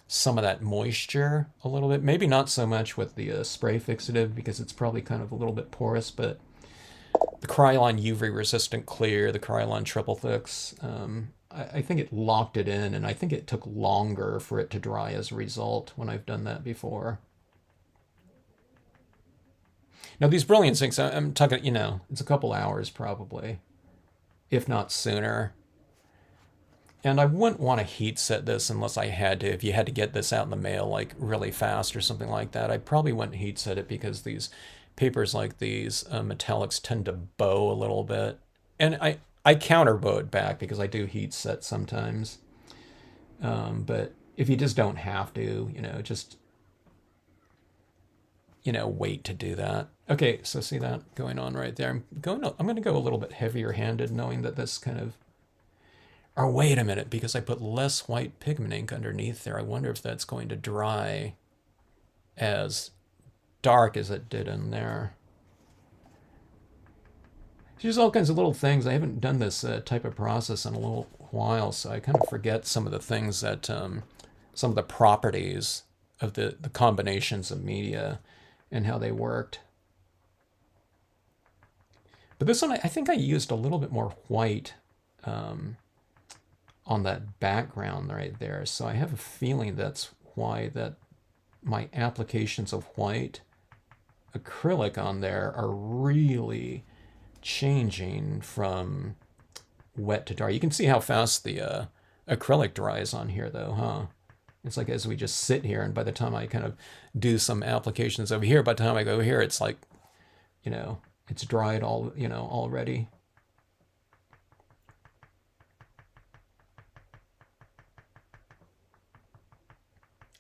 [SPEAKER 1] some of that moisture a little bit. Maybe not so much with the spray fixative because it's probably kind of a little bit porous, but the Krylon UV resistant clear, the Krylon triple thicks, I think it locked it in, and I think it took longer for it to dry as a result when I've done that before. Now these Brilliance inks, I'm talking, it's a couple hours probably, if not sooner. And I wouldn't want to heat set this unless I had to. If you had to get this out in the mail like really fast or something like that, I probably wouldn't heat set it because these papers like these metallics tend to bow a little bit. And I counter bow it back because I do heat set sometimes. But if you just don't have to, just, wait to do that. Okay, so see that going on right there. I'm going to go a little bit heavier handed knowing that this kind of, or wait a minute, because I put less white pigment ink underneath there. I wonder if that's going to dry as dark as it did in there. There's all kinds of little things. I haven't done this type of process in a little while, so I kind of forget some of the things that, some of the properties of the combinations of media and how they worked. But this one, I think I used a little bit more white on that background right there. So I have a feeling that's why that my applications of white acrylic on there are really changing from wet to dry. You can see how fast the acrylic dries on here though, huh? It's like as we just sit here, and by the time I kind of do some applications over here, by the time I go here, it's like, it's dried all, already.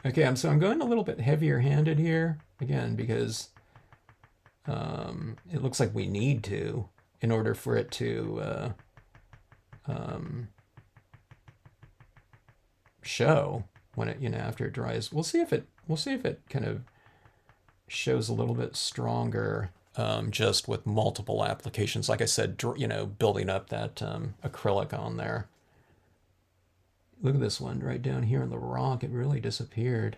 [SPEAKER 1] Okay, so I'm going a little bit heavier handed here, again, because it looks like we need to in order for it to show when it, after it dries. We'll see if it kind of shows a little bit stronger just with multiple applications. Like I said, building up that acrylic on there. Look at this one right down here in the rock. It really disappeared.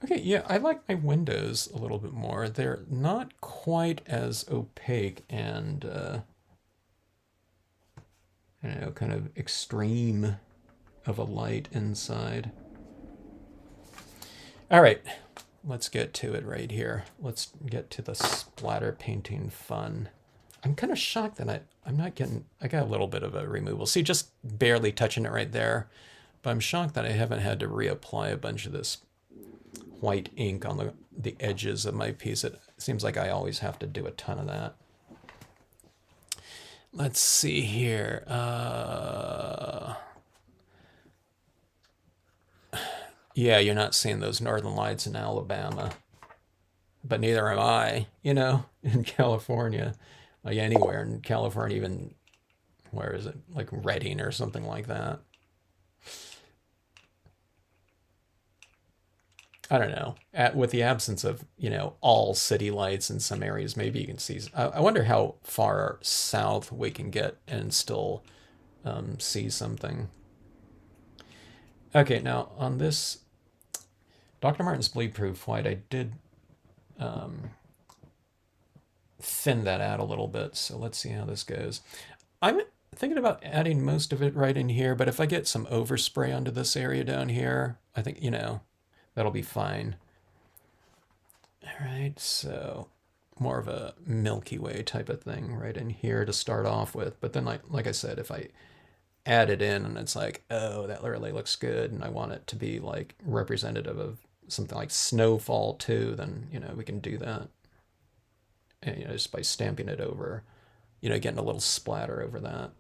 [SPEAKER 1] Okay, yeah, I like my windows a little bit more. They're not quite as opaque and, kind of extreme of a light inside. All right, let's get to it right here. Let's get to the splatter painting fun. I'm kind of shocked that I'm not getting, I got a little bit of a removal. See, just barely touching it right there. But I'm shocked that I haven't had to reapply a bunch of this white ink on the edges of my piece. It seems like I always have to do a ton of that. Let's see here. Yeah, you're not seeing those northern lights in Alabama, but neither am I, in California, like anywhere in California, even, where is it, like Redding or something like that. I don't know. With the absence of, all city lights in some areas, maybe you can see. I wonder how far south we can get and still see something. Okay, now on this Dr. Martin's Bleed Proof White, I did thin that out a little bit, so let's see how this goes. I'm thinking about adding most of it right in here, but if I get some overspray onto this area down here, I think, that'll be fine. All right, so more of a Milky Way type of thing right in here to start off with. But then, like I said, if I add it in and it's like, oh, that really looks good, and I want it to be like representative of something like snowfall too, then, we can do that. you know, just by stamping it over, you know, getting a little splatter over that.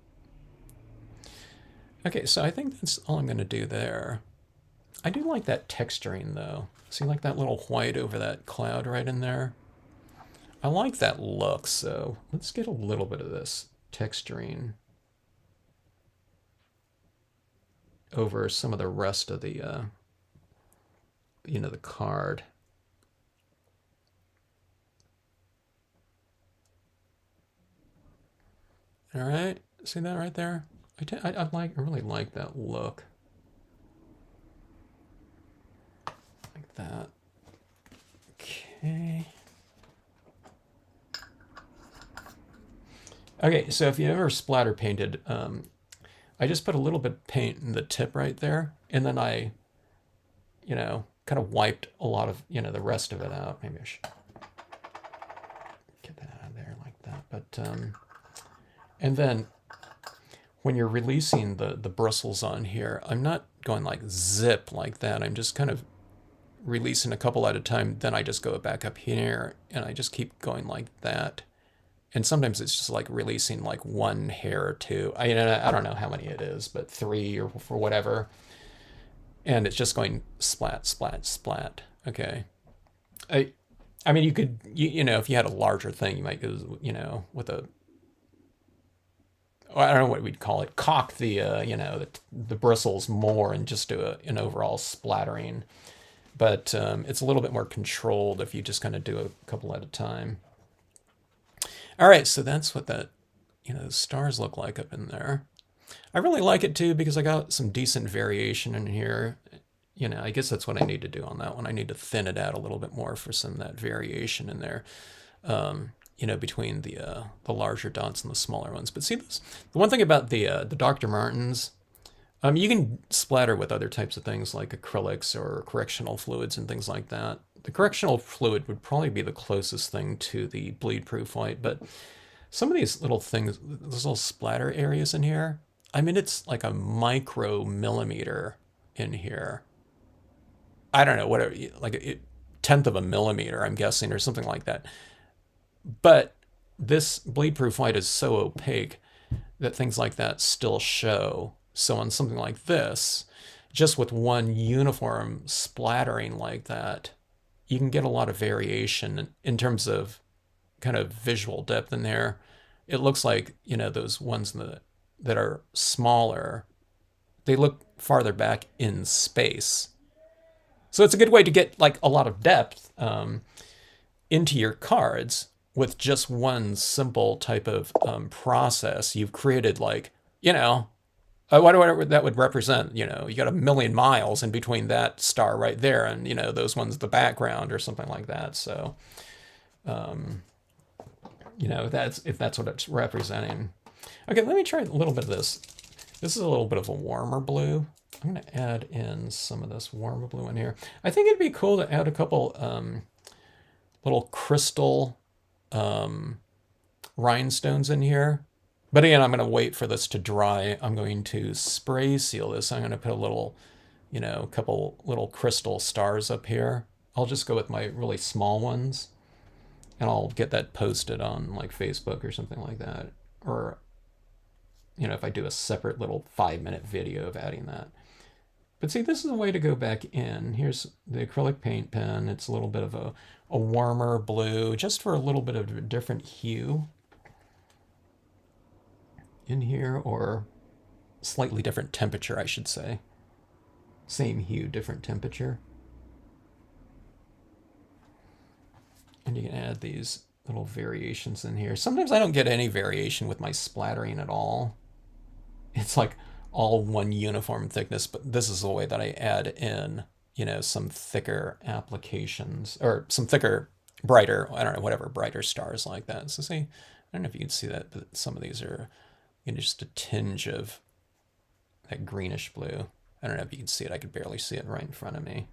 [SPEAKER 1] Okay, so I think that's all I'm going to do there. I do like that texturing though. See, like that little white over that cloud right in there? I like that look, so let's get a little bit of this texturing over some of the rest of the, you know, the card. All right, see that right there? I really like that look. Like that. Okay. Okay, so if you ever splatter painted, I just put a little bit of paint in the tip right there, and then I, you know, kind of wiped a lot of, you know, the rest of it out. Maybe I should get that out of there like that. But, and then when you're releasing the bristles on here, I'm not going like zip like that. I'm just kind of releasing a couple at a time. Then I just go back up here and I just keep going like that. And sometimes it's just like releasing like one hair or two. I don't know how many it is, but 3 or for whatever. And it's just going splat, splat, splat. Okay. I mean, you could, you know, if you had a larger thing, you might go, you know, with a, I don't know what we'd call it, cock the, you know, the bristles more and just do an overall splattering. But it's a little bit more controlled if you just kind of do a couple at a time. All right, so that's what that, you know, the stars look like up in there. I really like it too because I got some decent variation in here. You know, I guess that's what I need to do on that one. I need to thin it out a little bit more for some of that variation in there. You know, between the larger dots and the smaller ones. But see, this, the one thing about the Dr. Martens, you can splatter with other types of things like acrylics or correctional fluids and things like that. The correctional fluid would probably be the closest thing to the bleed-proof white, but some of these little things, those little splatter areas in here, I mean, it's like a micro-millimeter in here. I don't know, whatever, like a tenth of a millimeter, I'm guessing, or something like that. But this bleed-proof white is so opaque that things like that still show. So on something like this, just with one uniform splattering like that, you can get a lot of variation in terms of kind of visual depth in there. It looks like, you know, those ones that are smaller, they look farther back in space. So it's a good way to get like a lot of depth into your cards with just one simple type of process. You've created like, you know, whatever that would represent, you know, you got 1,000,000 miles in between that star right there and, you know, those ones, the background or something like that. So, you know, if that's what it's representing. Okay, let me try a little bit of this. This is a little bit of a warmer blue. I'm going to add in some of this warmer blue in here. I think it'd be cool to add a couple little crystal rhinestones in here. But again, I'm going to wait for this to dry. I'm going to spray seal this. I'm going to put a little, you know, a couple little crystal stars up here. I'll just go with my really small ones. And I'll get that posted on like Facebook or something like that. Or, you know, if I do a separate little 5-minute video of adding that. But see, this is a way to go back in. Here's the acrylic paint pen. It's a little bit of a warmer blue, just for a little bit of a different hue in here, or slightly different temperature, I should say. Same hue, different temperature. And you can add these little variations in here. Sometimes I don't get any variation with my splattering at all. It's like all one uniform thickness, but this is the way that I add in, you know, some thicker applications, or some thicker, brighter, I don't know, whatever, brighter stars like that. So see, I don't know if you can see that, but some of these are, you know, just a tinge of that greenish blue. I don't know if you can see it. I could barely see it right in front of me.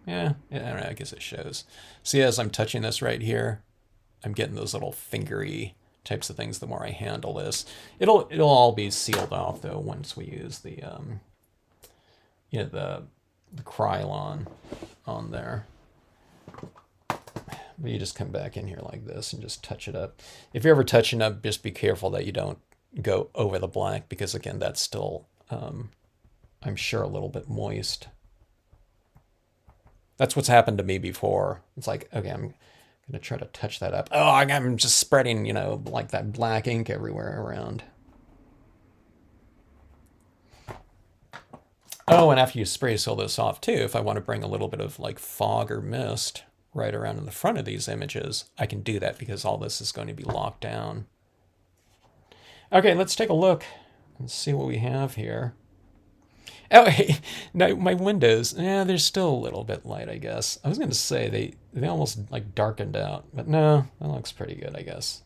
[SPEAKER 1] Yeah, I don't know, I guess it shows. See, as I'm touching this right here, I'm getting those little fingery types of things the more I handle this. It'll all be sealed off though once we use the you know, the Krylon on there. You just come back in here like this and just touch it up. If you're ever touching up, just be careful that you don't go over the black, because again, that's still, I'm sure, a little bit moist. That's what's happened to me before. It's like, okay, I'm gonna try to touch that up. Oh, I'm just spreading, like that black ink everywhere around. Oh, and after you spray seal this off too, if I want to bring a little bit of like fog or mist right around in the front of these images, I can do that because all this is going to be locked down. Okay, let's take a look and see what we have here. Oh, hey, no, my windows, they're still a little bit light, I guess. I was going to say they almost like darkened out, but no, that looks pretty good, I guess.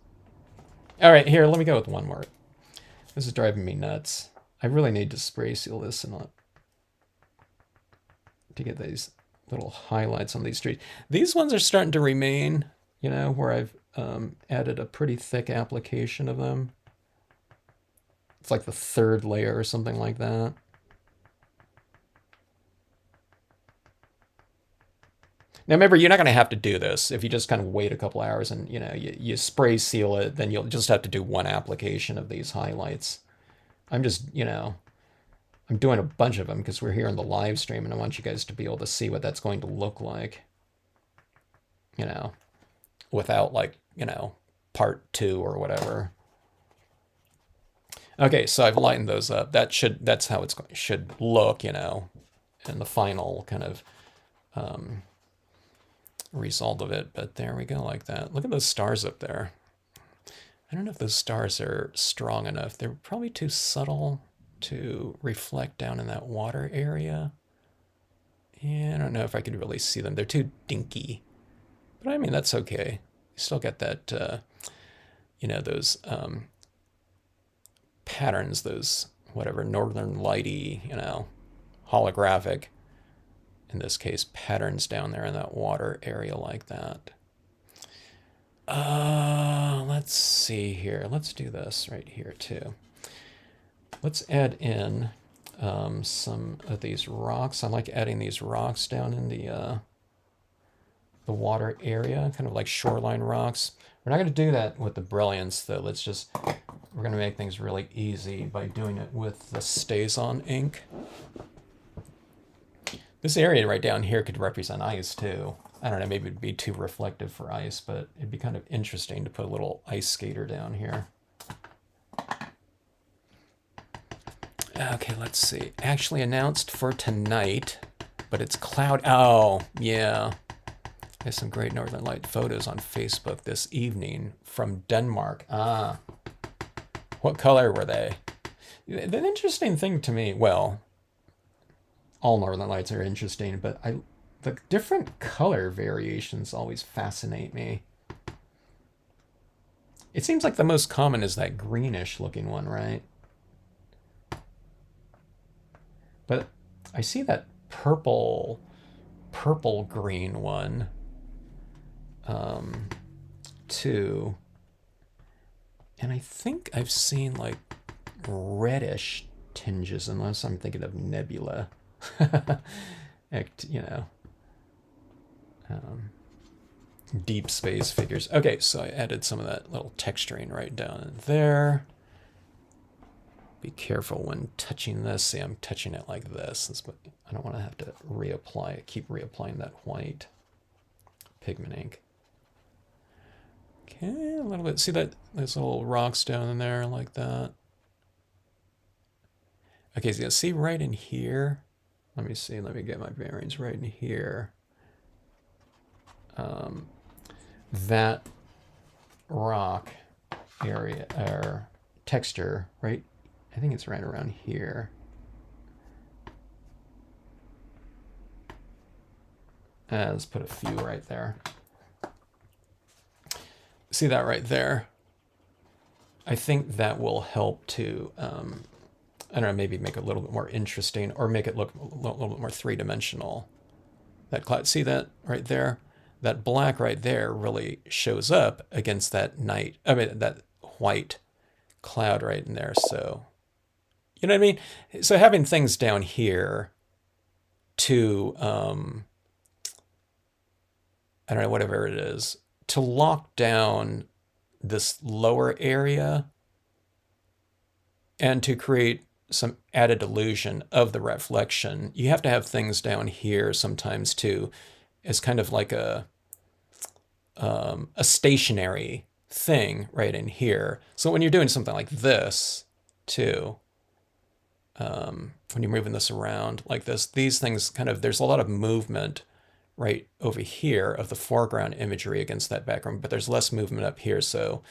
[SPEAKER 1] All right, here, let me go with one more. This is driving me nuts. I really need to spray seal this and to get these little highlights on these trees. These ones are starting to remain, where I've added a pretty thick application of them. It's like the third layer or something like that. Now remember, you're not going to have to do this. If you just kind of wait a couple hours and you spray seal it, then you'll just have to do one application of these highlights. I'm just, I'm doing a bunch of them because we're here in the live stream and I want you guys to be able to see what that's going to look like, without like, part 2 or whatever. Okay, so I've lightened those up. That's how it should look, in the final kind of result of it. But there we go, like that. Look at those stars up there. I don't know if those stars are strong enough. They're probably too subtle to reflect down in that water area. Yeah, I don't know if I could really see them. They're too dinky. But I mean, that's okay. You still get that, those patterns, those whatever, northern lighty, holographic, in this case, patterns down there in that water area like that. Let's see here. Let's do this right here too. Let's add in some of these rocks. I like adding these rocks down in the water area, kind of like shoreline rocks. We're not going to do that with the brilliance, though. We're going to make things really easy by doing it with the StazOn ink. This area right down here could represent ice, too. I don't know, maybe it'd be too reflective for ice, but it'd be kind of interesting to put a little ice skater down here. Okay, let's see. Actually announced for tonight, but it's cloud. Oh, yeah. There's some great Northern Light photos on Facebook this evening from Denmark. Ah. What color were they? The interesting thing to me, well, all Northern Lights are interesting, but the different color variations always fascinate me. It seems like the most common is that greenish looking one, right? But I see that purple green one too. And I think I've seen like reddish tinges, unless I'm thinking of Nebula. Deep space figures. Okay, so I added some of that little texturing right down in there. Be careful when touching this. See, I'm touching it like this. I don't want to have to reapply. Keep reapplying that white pigment ink. Okay, a little bit. See that? There's little rocks down in there like that. Okay, so you see right in here. Let me see. Let me get my bearings right in here. That rock area or texture, right? I think it's right around here. Let's put a few right there. See that right there? I think that will help to, I don't know, maybe make it a little bit more interesting or make it look a little bit more three-dimensional. That cloud, see that right there? That black right there really shows up against that that white cloud right in there. So, you know what I mean? So having things down here to I don't know, whatever it is, to lock down this lower area and to create some added illusion of the reflection, you have to have things down here sometimes too, as kind of like a stationary thing right in here. So when you're doing something like this too, when you're moving this around like this, these things kind of, there's a lot of movement right over here of the foreground imagery against that background, but there's less movement up here. So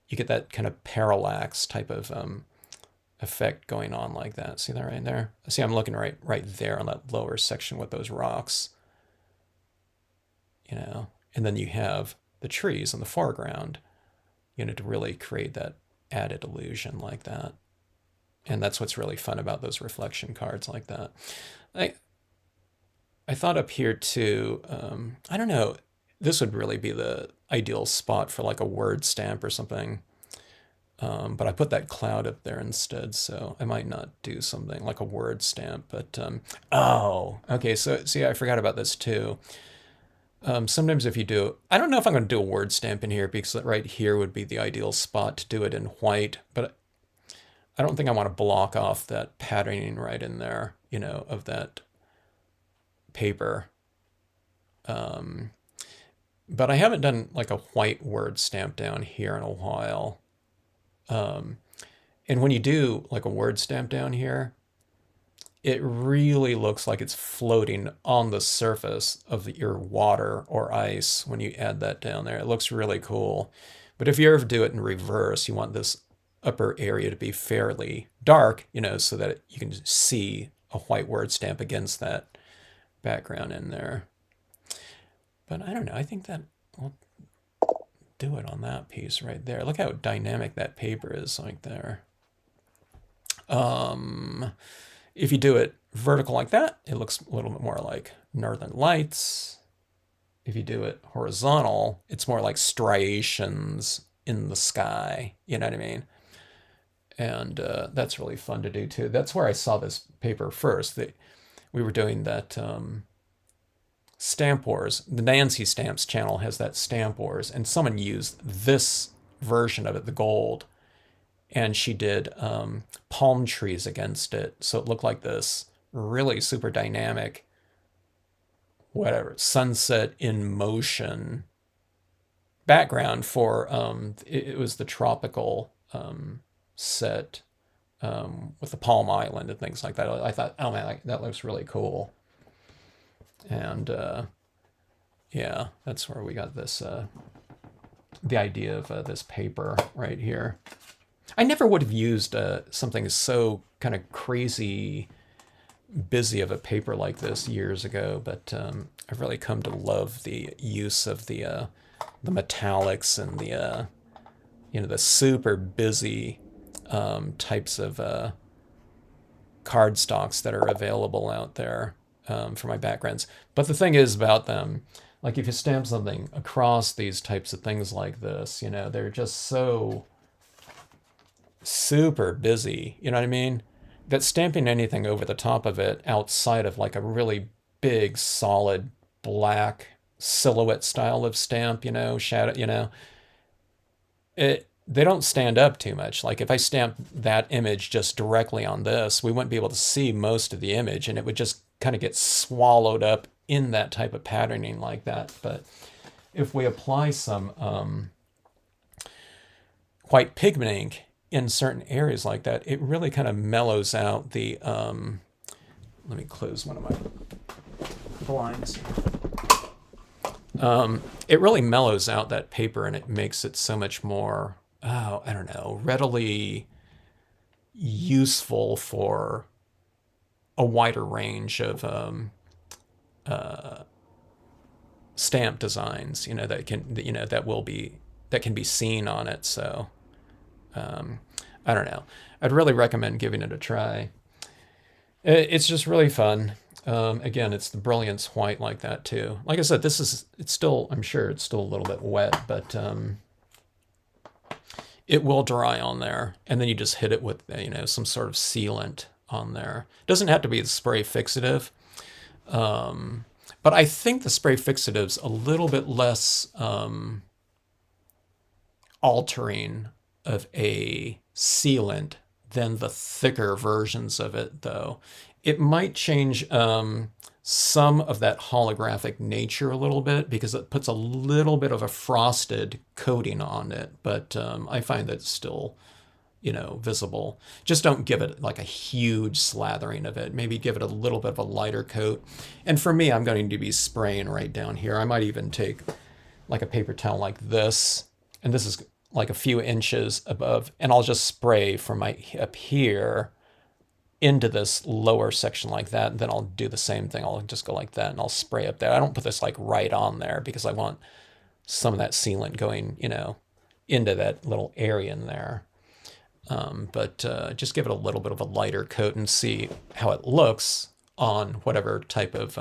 [SPEAKER 1] you get that kind of parallax type of effect going on like that. See that right there? See, I'm looking right there on that lower section with those rocks, you know, and then you have the trees in the foreground, you know, to really create that added illusion like that. And that's what's really fun about those reflection cards like that. I thought up here too, I don't know, this would really be the ideal spot for like a word stamp or something. But I put that cloud up there instead, so I might not do something like a word stamp. But, oh, okay, so see, I forgot about this too. Sometimes if you do, I don't know if I'm going to do a word stamp in here because right here would be the ideal spot to do it in white, but I don't think I want to block off that patterning right in there, you know, of that paper. But I haven't done like a white word stamp down here in a while. And when you do like a word stamp down here, it really looks like it's floating on the surface of your water or ice when you add that down there. It looks really cool. But if you ever do it in reverse, you want this upper area to be fairly dark, you know, so that you can see a white word stamp against that background in there. But I don't know, I think that I'll do it on that piece right there. Look how dynamic that paper is like there. If you do it vertical like that, it looks a little bit more like Northern Lights. If you do it horizontal, it's more like striations in the sky. You know what I mean? And that's really fun to do too. That's where I saw this paper first. We were doing that Stamp Wars. The Nancy Stamps channel has that Stamp Wars, and someone used this version of it, the gold, and she did palm trees against it. So it looked like this really super dynamic, whatever, sunset in motion background for, it was the tropical set with the Palm Island and things like that. I thought, oh man, that looks really cool. And yeah, that's where we got this, the idea of this paper right here. I never would have used something so kind of crazy busy of a paper like this years ago, but I've really come to love the use of the metallics and the you know, the super busy types of cardstocks that are available out there for my backgrounds. But the thing is about them, like if you stamp something across these types of things like this, you know, they're just so super busy, you know what I mean? That stamping anything over the top of it outside of like a really big, solid, black silhouette style of stamp, you know, shadow, you know, they don't stand up too much. Like if I stamp that image just directly on this, we wouldn't be able to see most of the image, and it would just kind of get swallowed up in that type of patterning like that. But if we apply some white pigment ink in certain areas like that, it really kind of mellows out the, let me close one of my blinds. It really mellows out that paper, and it makes it so much more, oh, I don't know, readily useful for a wider range of stamp designs, you know, that can, you know, that can be seen on it. So I don't know. I'd really recommend giving it a try. It's just really fun. Again, it's the Brilliance White like that too. Like I said, it's still, I'm sure it's still a little bit wet, but it will dry on there. And then you just hit it with, you know, some sort of sealant on there. It doesn't have to be the spray fixative. But I think the spray fixative's a little bit less altering of a sealant than the thicker versions of it, though. It might change some of that holographic nature a little bit because it puts a little bit of a frosted coating on it, but I find that it's still, visible. Just don't give it like a huge slathering of it. Maybe give it a little bit of a lighter coat. And for me, I'm going to be spraying right down here. I might even take like a paper towel like this, and this is like a few inches above, and I'll just spray from my up here into this lower section like that, and then I'll do the same thing. I'll just go like that, and I'll spray up there. I don't put this like right on there because I want some of that sealant going, into that little area in there. But just give it a little bit of a lighter coat and see how it looks on whatever type of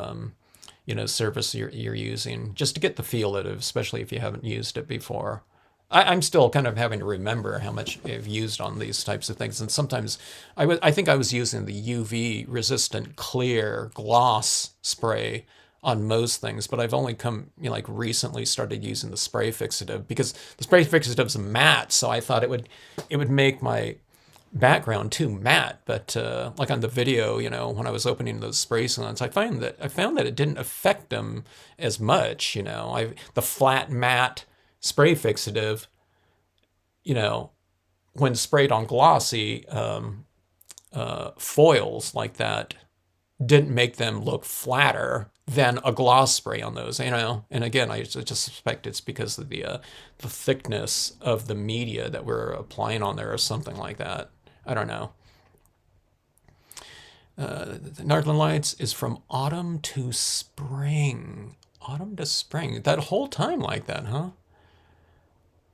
[SPEAKER 1] surface you're using, just to get the feel of it, especially if you haven't used it before. I'm still kind of having to remember how much I've used on these types of things, and sometimes I think I was using the UV resistant clear gloss spray on most things, but I've only come like recently started using the spray fixative because the spray fixative's matte, so I thought it would make my background too matte. But like on the video, when I was opening those spray salons, I found that it didn't affect them as much. The flat matte spray fixative, when sprayed on glossy foils like that, didn't make them look flatter than a gloss spray on those, And again, I just suspect it's because of the thickness of the media that we're applying on there or something like that. I don't know. The Northern Lights is from autumn to spring. Autumn to spring. That whole time like that, huh?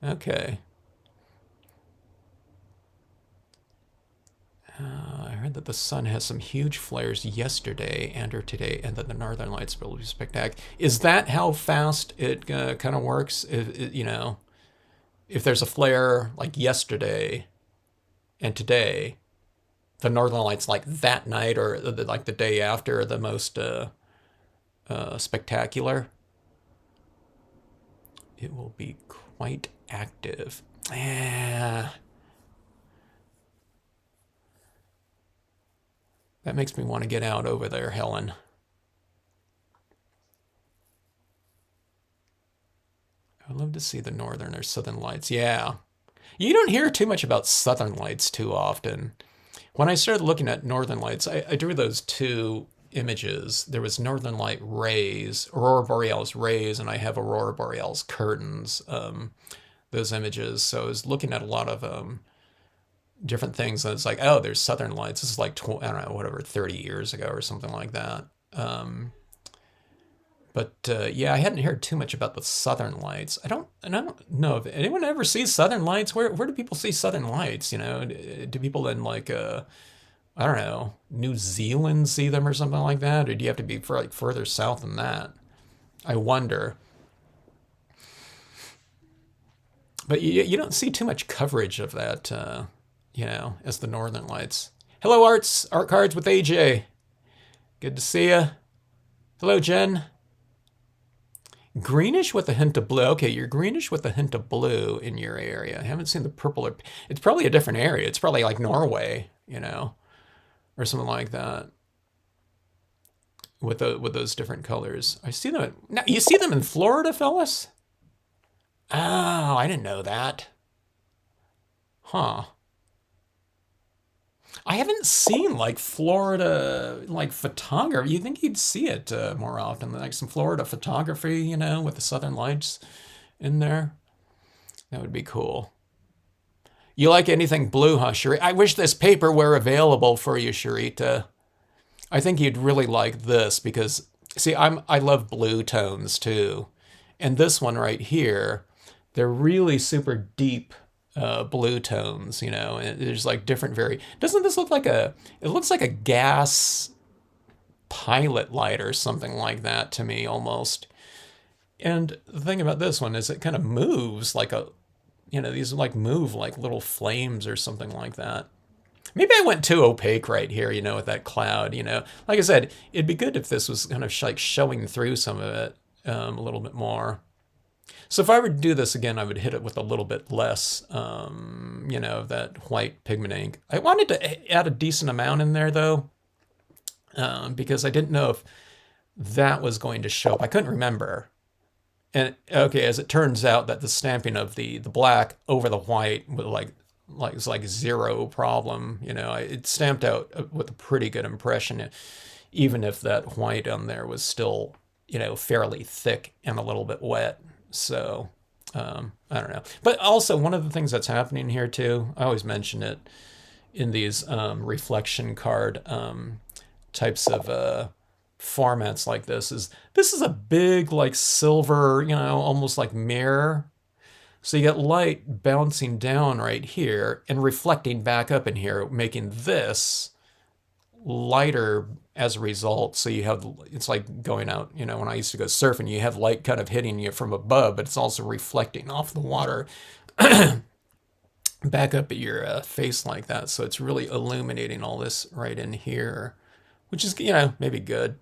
[SPEAKER 1] Okay. I heard that the sun has some huge flares yesterday and or today, and that the Northern Lights will be spectacular. Is that how fast it kind of works? If there's a flare like yesterday and today, the Northern Lights like that night or like the day after are the most spectacular. It will be quite active. That makes me want to get out over there, Helen. I would love to see the northern or southern lights. Yeah. You don't hear too much about southern lights too often. When I started looking at northern lights, I drew those two images. There was northern light rays, aurora borealis rays, and I have aurora borealis curtains, those images. So I was looking at a lot of different things, and it's like, oh, there's southern lights. This is like, I don't know, whatever, 30 years ago or something like that. But yeah, I hadn't heard too much about the southern lights. I don't know if anyone ever sees southern lights. Where do people see southern lights? Do people in like I don't know, New Zealand see them or something like that, or do you have to be further south than that? I wonder. But you don't see too much coverage of that, as the northern lights. Hello, Art Cards with AJ. Good to see you. Hello, Jen. Greenish with a hint of blue. Okay, you're greenish with a hint of blue in your area. I haven't seen the purple. It's probably a different area. It's probably like Norway, or something like that. With those different colors. I see them. Now, you see them in Florida, fellas? Oh, I didn't know that. Huh. I haven't seen like Florida like photography. You think you'd see it more often, like some Florida photography, with the southern lights in there. That would be cool. You like anything blue, huh, Sharita? I wish this paper were available for you, Sharita. I think you'd really like this because, see, I love blue tones too, and this one right here, they're really super deep blue tones, and there's like different doesn't this look like it looks like a gas pilot light or something like that to me almost. And the thing about this one is it kind of moves like these like move like little flames or something like that. Maybe I went too opaque right here, with that cloud, Like I said, it'd be good if this was kind of like showing through some of it a little bit more. So if I were to do this again, I would hit it with a little bit less, of that white pigment ink. I wanted to add a decent amount in there, though, because I didn't know if that was going to show up. I couldn't remember. And okay, as it turns out, that the stamping of the black over the white was it's like zero problem. It stamped out with a pretty good impression, even if that white on there was still, fairly thick and a little bit wet. So I don't know. But also, one of the things that's happening here too, I always mention it in these reflection card types of formats like this is a big like silver, almost like mirror. So you get light bouncing down right here and reflecting back up in here, making this lighter as a result. So you have, it's like going out, when I used to go surfing, you have light kind of hitting you from above, but it's also reflecting off the water back up at your face like that. So it's really illuminating all this right in here, which is, maybe good.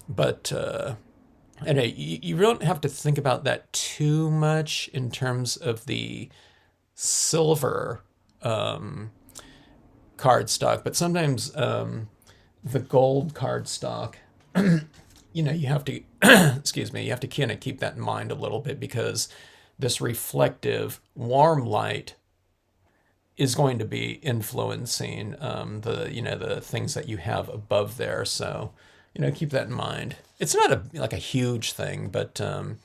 [SPEAKER 1] But anyway, you don't have to think about that too much in terms of the silver cardstock, but sometimes the gold cardstock, you have to, excuse me, you have to kind of keep that in mind a little bit, because this reflective warm light is going to be influencing the things that you have above there. So, keep that in mind. It's not a huge thing, but on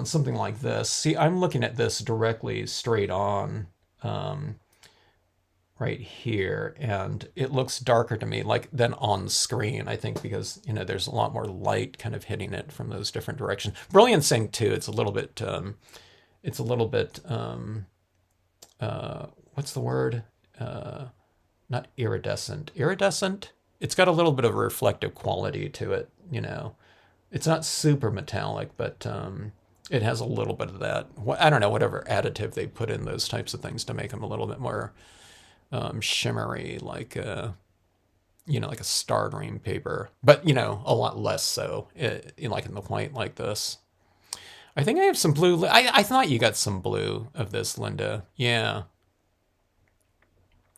[SPEAKER 1] something like this, see, I'm looking at this directly straight on right here, and it looks darker to me than on screen, I think, because there's a lot more light kind of hitting it from those different directions. Brilliance ink too, it's a little bit what's the word? Not iridescent. Iridescent? It's got a little bit of a reflective quality to it, It's not super metallic, but it has a little bit of that. I don't know, whatever additive they put in those types of things to make them a little bit more shimmery, like a star dream paper. But, a lot less so, like in the white like this. I think I have some blue. I thought you got some blue of this, Linda. Yeah.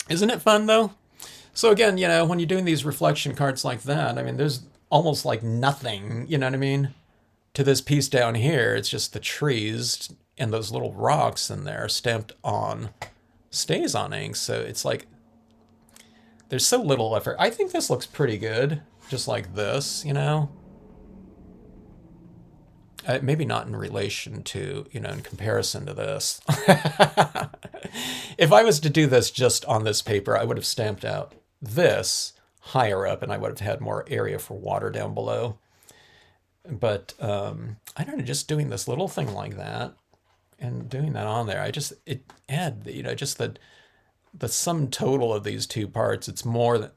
[SPEAKER 1] Isn't it fun, though? So again, when you're doing these reflection cards like that, I mean, there's almost like nothing, you know what I mean, to this piece down here. It's just the trees and those little rocks in there stamped on stays on ink. So it's like there's so little effort. I think this looks pretty good, just like this, maybe not in relation to, in comparison to this. If I was to do this just on this paper, I would have stamped out this higher up, and I would have had more area for water down below. But I don't know, just doing this little thing like that and doing that on there, just the sum total of these two parts, it's more,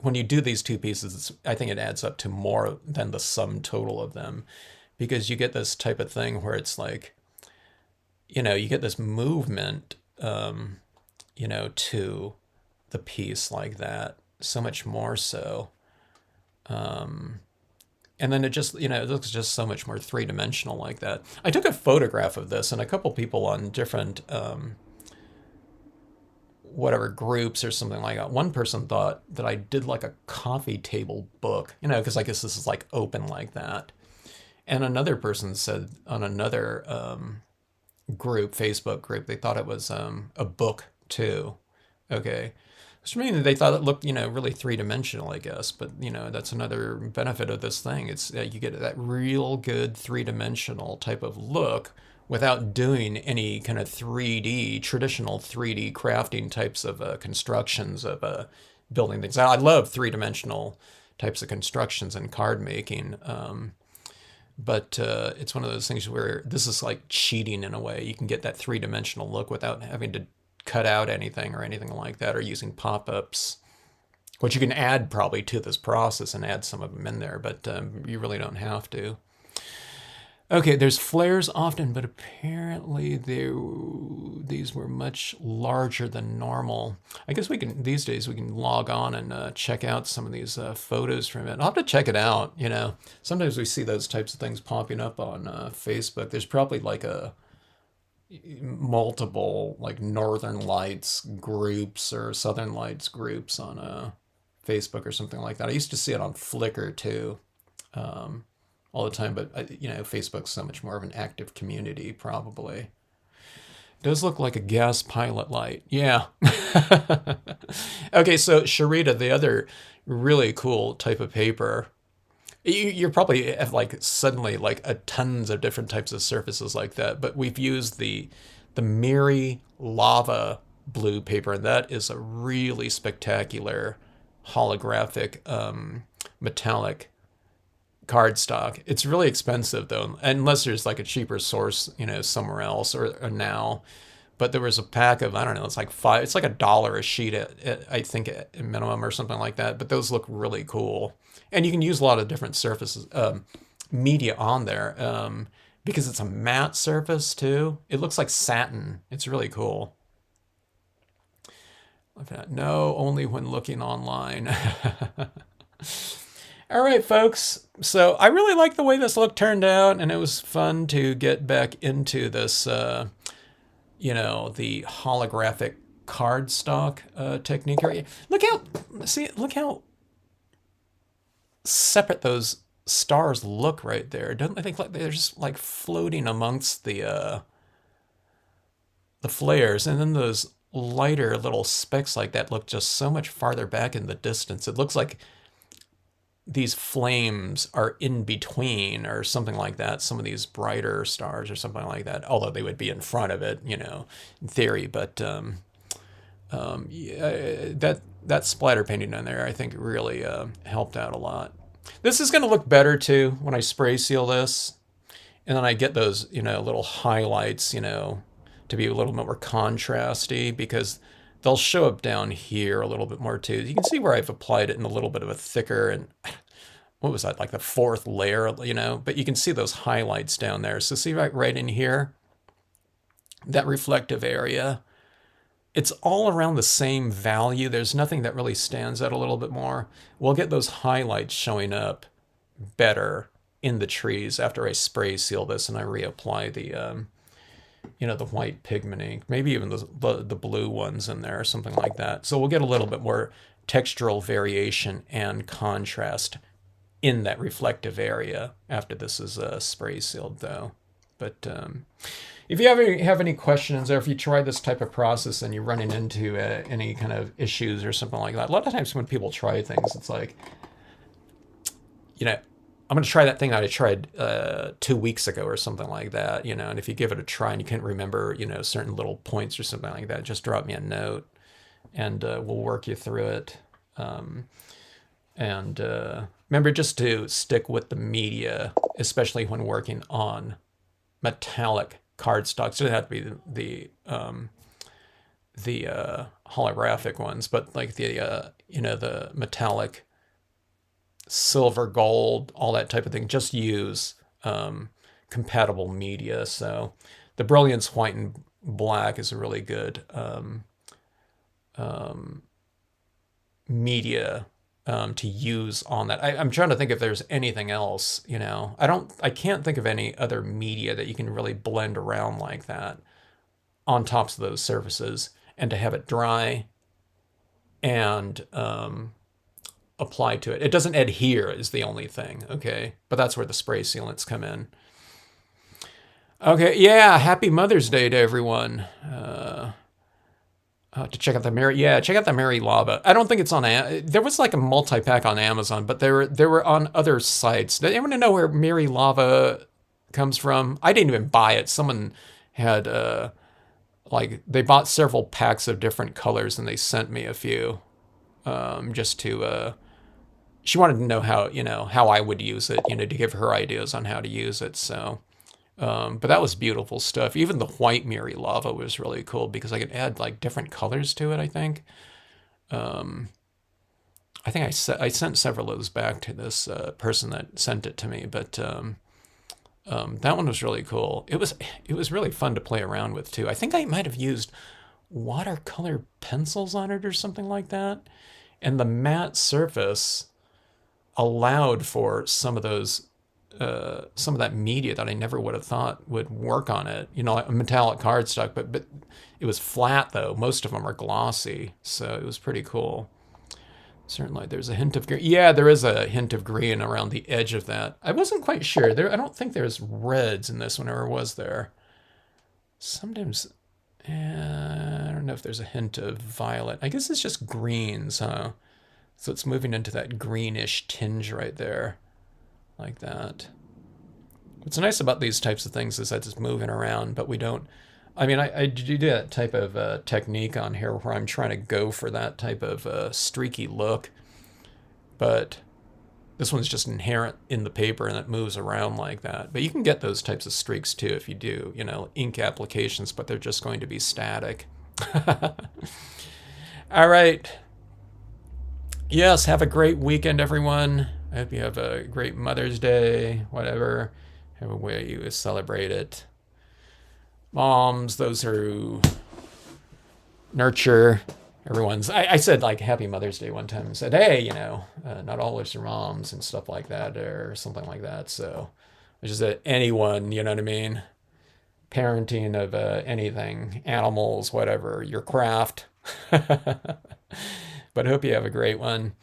[SPEAKER 1] when you do these two pieces, I think it adds up to more than the sum total of them, because you get this type of thing where it's like, you get this movement, to the piece like that, so much more so. And then it just, it looks just so much more three-dimensional like that. I took a photograph of this, and a couple people on different whatever groups or something like that. One person thought that I did like a coffee table book, because I guess this is like open like that. And another person said on another group, Facebook group, they thought it was a book too. Okay. Which means they thought it looked, really three-dimensional, I guess. But, that's another benefit of this thing. It's you get that real good three-dimensional type of look without doing any kind of traditional 3D crafting types of constructions of building things. I love three-dimensional types of constructions and card making. But it's one of those things where this is like cheating in a way. You can get that three-dimensional look without having to cut out anything or anything like that, or using pop-ups, which you can add probably to this process and add some of them in there, but you really don't have to. Okay, there's flares often, but apparently these were much larger than normal. I guess we can these days we can log on and check out some of these photos from it. I'll have to check it out. Sometimes we see those types of things popping up on Facebook. There's probably like a multiple like Northern Lights groups or Southern Lights groups on Facebook or something like that. I used to see it on Flickr too. Um, all the time, but Facebook's so much more of an active community, probably. It does look like a gas pilot light. Yeah. Okay, so Sharita, the other really cool type of paper. You're probably have like suddenly like a tons of different types of surfaces like that, but we've used the Miri lava blue paper, and that is a really spectacular holographic metallic cardstock. It's really expensive though, unless there's like a cheaper source, somewhere else or now. But there was a pack of, I don't know, it's like five. It's like $1 a sheet I think at minimum or something like that. But those look really cool, and you can use a lot of different surfaces, media on there, because it's a matte surface too. It looks like satin. It's really cool. No, only when looking online. All right, folks. So I really like the way this look turned out, and it was fun to get back into this, the holographic cardstock technique. Look how separate those stars look right there. Don't they think like they're just like floating amongst the flares, and then those lighter little specks like that look just so much farther back in the distance. It looks like these flames are in between or something like that. Some of these brighter stars or something like that, although they would be in front of it, in theory. But yeah, that splatter painting on there, I think, really helped out a lot. This is going to look better too when I spray seal this, and then I get those little highlights to be a little bit more contrasty, because they'll show up down here a little bit more too. You can see where I've applied it in a little bit of a thicker, and what was that, like the fourth layer, but you can see those highlights down there. So see right in here, that reflective area, it's all around the same value. There's nothing that really stands out a little bit more. We'll get those highlights showing up better in the trees after I spray seal this and I reapply the white pigment ink, maybe even the blue ones in there or something like that. So we'll get a little bit more textural variation and contrast in that reflective area after this is spray sealed though. But if you have any questions, or if you try this type of process and you're running into any kind of issues or something like that, a lot of times when people try things, it's like, I'm going to try that thing that I tried 2 weeks ago or something like that, and if you give it a try and you can't remember, certain little points or something like that, just drop me a note and we'll work you through it. And remember just to stick with the media, especially when working on metallic cardstocks. It doesn't have to be the holographic ones, but like the metallic silver, gold, all that type of thing. Just use compatible media. So the Brilliance White and Black is a really good media to use on that. I'm trying to think if there's anything else, I can't think of any other media that you can really blend around like that on tops of those surfaces, and to have it dry and apply to it. It doesn't adhere is the only thing, okay? But that's where the spray sealants come in. Okay, yeah, happy Mother's Day to everyone. To check out the Mary, check out the Mary Lava. I don't think it's on. There was like a multi-pack on Amazon, but there were on other sites. Does anyone know where Mary Lava comes from? I didn't even buy it. Someone had they bought several packs of different colors and they sent me a few, just to. She wanted to know how I would use it, to give her ideas on how to use it. So. But that was beautiful stuff. Even the white Miri lava was really cool because I could add like different colors to it, I think. I think I sent several of those back to this person that sent it to me, but That one was really cool. It was really fun to play around with too. I think I might have used watercolor pencils on it or something like that. And the matte surface allowed for some of that media that I never would have thought would work on it. Like a metallic cardstock, but it was flat though. Most of them are glossy, so it was pretty cool. Certainly, there's a hint of green. Yeah, there is a hint of green around the edge of that. I wasn't quite sure. I don't think there's reds in this one, or was there? Sometimes, I don't know if there's a hint of violet. I guess it's just greens, huh? So it's moving into that greenish tinge right there, like that. What's nice about these types of things is that it's moving around, but we don't. I mean, I do that type of technique on here where I'm trying to go for that type of streaky look, but this one's just inherent in the paper and it moves around like that. But you can get those types of streaks too if you do, ink applications, but they're just going to be static. All right. Yes, have a great weekend, everyone. I hope you have a great Mother's Day, whatever, however way you celebrate it. Moms, those who nurture everyone's. I said like Happy Mother's Day one time and said, hey, not all of your moms and stuff like that or something like that. So I just said anyone, you know what I mean? Parenting of anything, animals, whatever, your craft. But I hope you have a great one.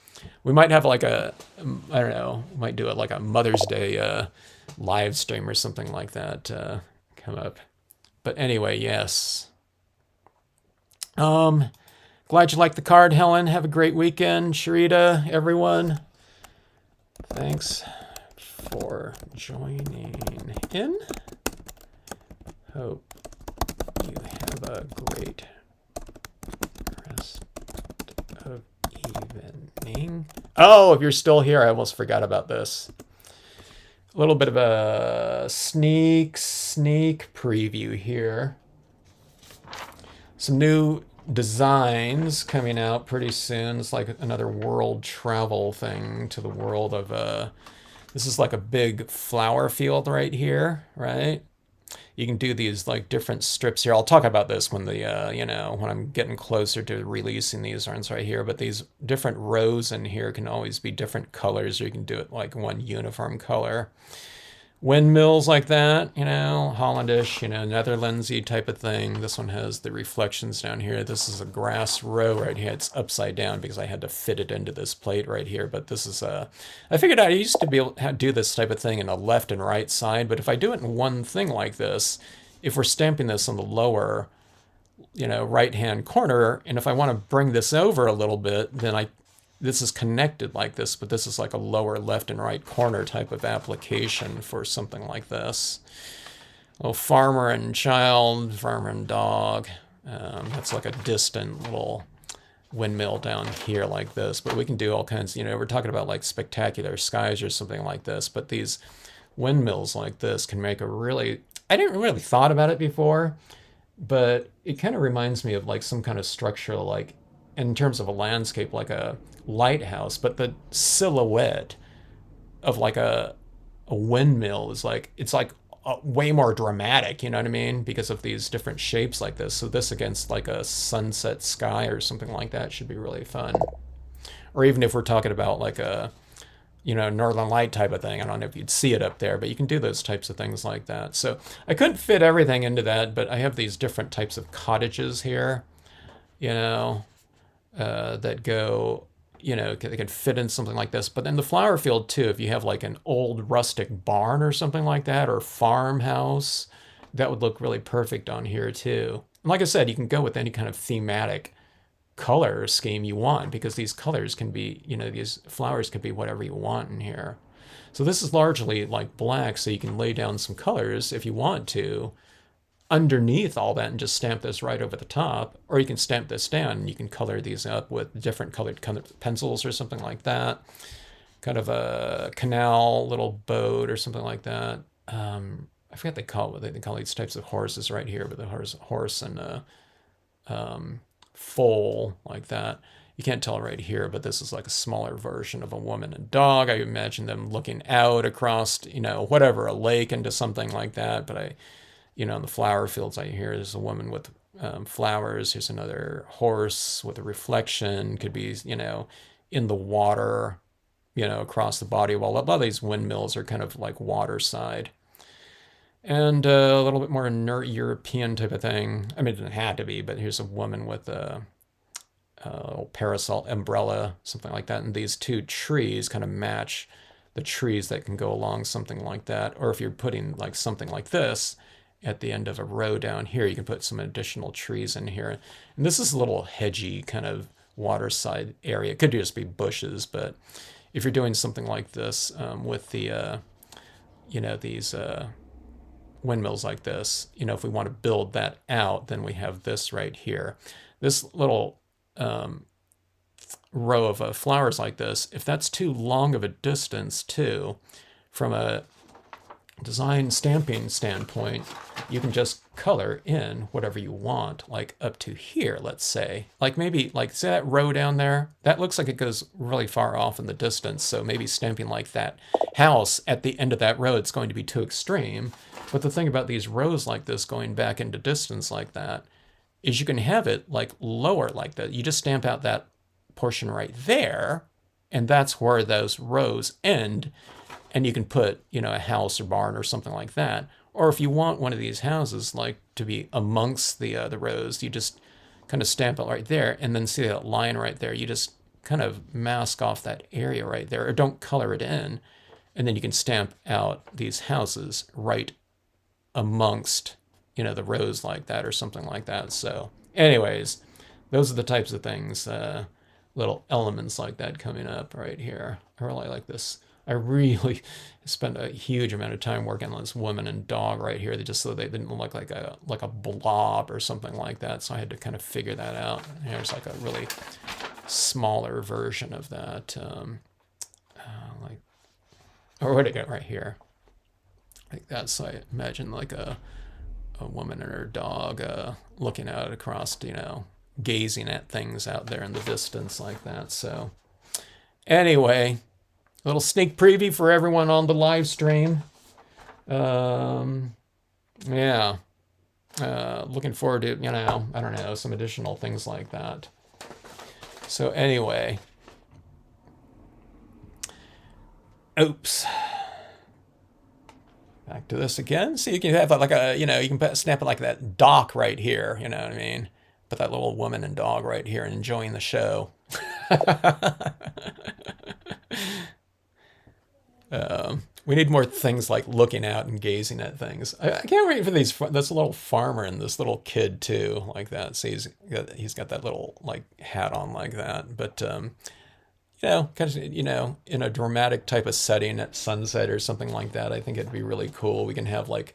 [SPEAKER 1] We might have like I don't know, we might do it like a Mother's Day live stream or something like that come up. But anyway, yes. Glad you liked the card, Helen. Have a great weekend. Sharita, everyone. Thanks for joining in. Hope you have a great rest of evening. Oh, if you're still here, I almost forgot about this. A little bit of a sneak preview here. Some new designs coming out pretty soon. It's like another world travel thing to the world of this is like a big flower field right here, right? You can do these like different strips here. I'll talk about this when the when I'm getting closer to releasing these ones right here. But these different rows in here can always be different colors, or you can do it like one uniform color. Windmills like that, Hollandish, Netherlandsy type of thing. This one has the reflections down here. This is a grass row right here. It's upside down because I had to fit it into this plate right here. But this is I figured I used to be able to do this type of thing in a left and right side. But if I do it in one thing like this, if we're stamping this on the lower, right-hand corner, and if I want to bring this over a little bit, then this is connected like this, but this is like a lower left and right corner type of application for something like this. Little farmer and child, farmer and dog. That's like a distant little windmill down here like this, but we can do all kinds, we're talking about like spectacular skies or something like this, but these windmills like this can make I didn't really thought about it before, but it kind of reminds me of like some kind of structure, like in terms of a landscape, like a lighthouse, but the silhouette of like a windmill is like, it's like way more dramatic, you know what I mean? Because of these different shapes like this. So this against like a sunset sky or something like that should be really fun. Or even if we're talking about like a, Northern Light type of thing. I don't know if you'd see it up there, but you can do those types of things like that. So I couldn't fit everything into that, but I have these different types of cottages here, that go, they can fit in something like this. But in the flower field too, if you have like an old rustic barn or something like that, or farmhouse, that would look really perfect on here too. And like I said, you can go with any kind of thematic color scheme you want, because these colors can be, these flowers can be whatever you want in here. So this is largely like black, so you can lay down some colors if you want to underneath all that and just stamp this right over the top, or you can stamp this down and you can color these up with different colored pencils or something like that. Kind of a canal little boat or something like that. I forget they call these types of horses right here, but the horse and foal like that. you can't tell right here, but this is like a smaller version of a woman and dog. I imagine them looking out across, whatever, a lake into something like that. But in the flower fields, I hear there's a woman with flowers. Here's another horse with a reflection. Could be, in the water, across the body. Well, a lot of these windmills are kind of like waterside. And a little bit more European type of thing. I mean, it didn't have to be, but here's a woman with a parasol, umbrella, something like that. And these two trees kind of match the trees that can go along something like that. Or if you're putting like something like this at the end of a row down here, you can put some additional trees in here. And this is a little hedgy kind of waterside area. It could just be bushes, but if you're doing something like this with the, these windmills like this, if we want to build that out, then we have this right here. This little row of flowers like this, if that's too long of a distance too, from a design stamping standpoint, you can just color in whatever you want, like up to here, let's say. Like maybe, say that row down there, that looks like it goes really far off in the distance, so maybe stamping like that house at the end of that row, it's going to be too extreme. But the thing about these rows like this going back into distance like that is you can have it like lower like that. You just stamp out that portion right there, and that's where those rows end. And you can put, a house or barn or something like that. Or if you want one of these houses like to be amongst the rows, you just kind of stamp it right there, and then see that line right there. You just kind of mask off that area right there, or don't color it in, and then you can stamp out these houses right amongst, the rows like that or something like that. So anyways, those are the types of things, little elements like that coming up right here. I really like this. I really spent a huge amount of time working on this woman and dog right here, just so they didn't look like a blob or something like that. So I had to kind of figure that out. Here's like a really smaller version of that. Or what did I get right here? Like that. So I imagine like a woman and her dog looking out across, gazing at things out there in the distance like that. So anyway, a little sneak preview for everyone on the live stream. Yeah. Looking forward to, I don't know, some additional things like that. So anyway. Oops. Back to this again. So you can have like you can snap it like that dock right here, you know what I mean? Put that little woman and dog right here and enjoying the show. We need more things like looking out and gazing at things. I can't wait for this little farmer and this little kid too, like that. So he's got that little like hat on like that. But kind of, in a dramatic type of setting at sunset or something like that, I think it'd be really cool. We can have like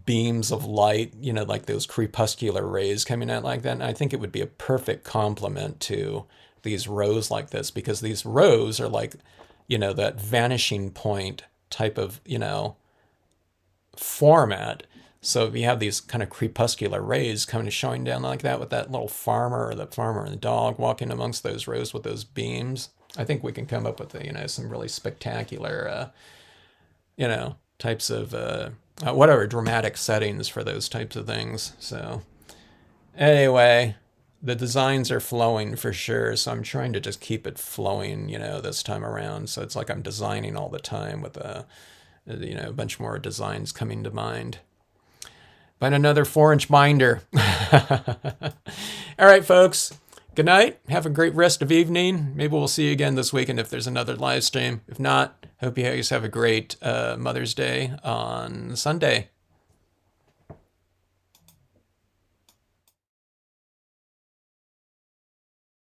[SPEAKER 1] beams of light, like those crepuscular rays coming out like that. And I think it would be a perfect complement to these rows like this, because these rows are like, that vanishing point type of, format. So if you have these kind of crepuscular rays coming showing down like that with that little farmer or the farmer and the dog walking amongst those rows with those beams, I think we can come up with, some really spectacular, types of, whatever, dramatic settings for those types of things. So anyway, the designs are flowing for sure, so I'm trying to just keep it flowing, this time around. So it's like I'm designing all the time with a bunch more designs coming to mind. Find another 4-inch binder. All right, folks. Good night. Have a great rest of evening. Maybe we'll see you again this weekend if there's another live stream. If not, hope you guys have a great Mother's Day on Sunday.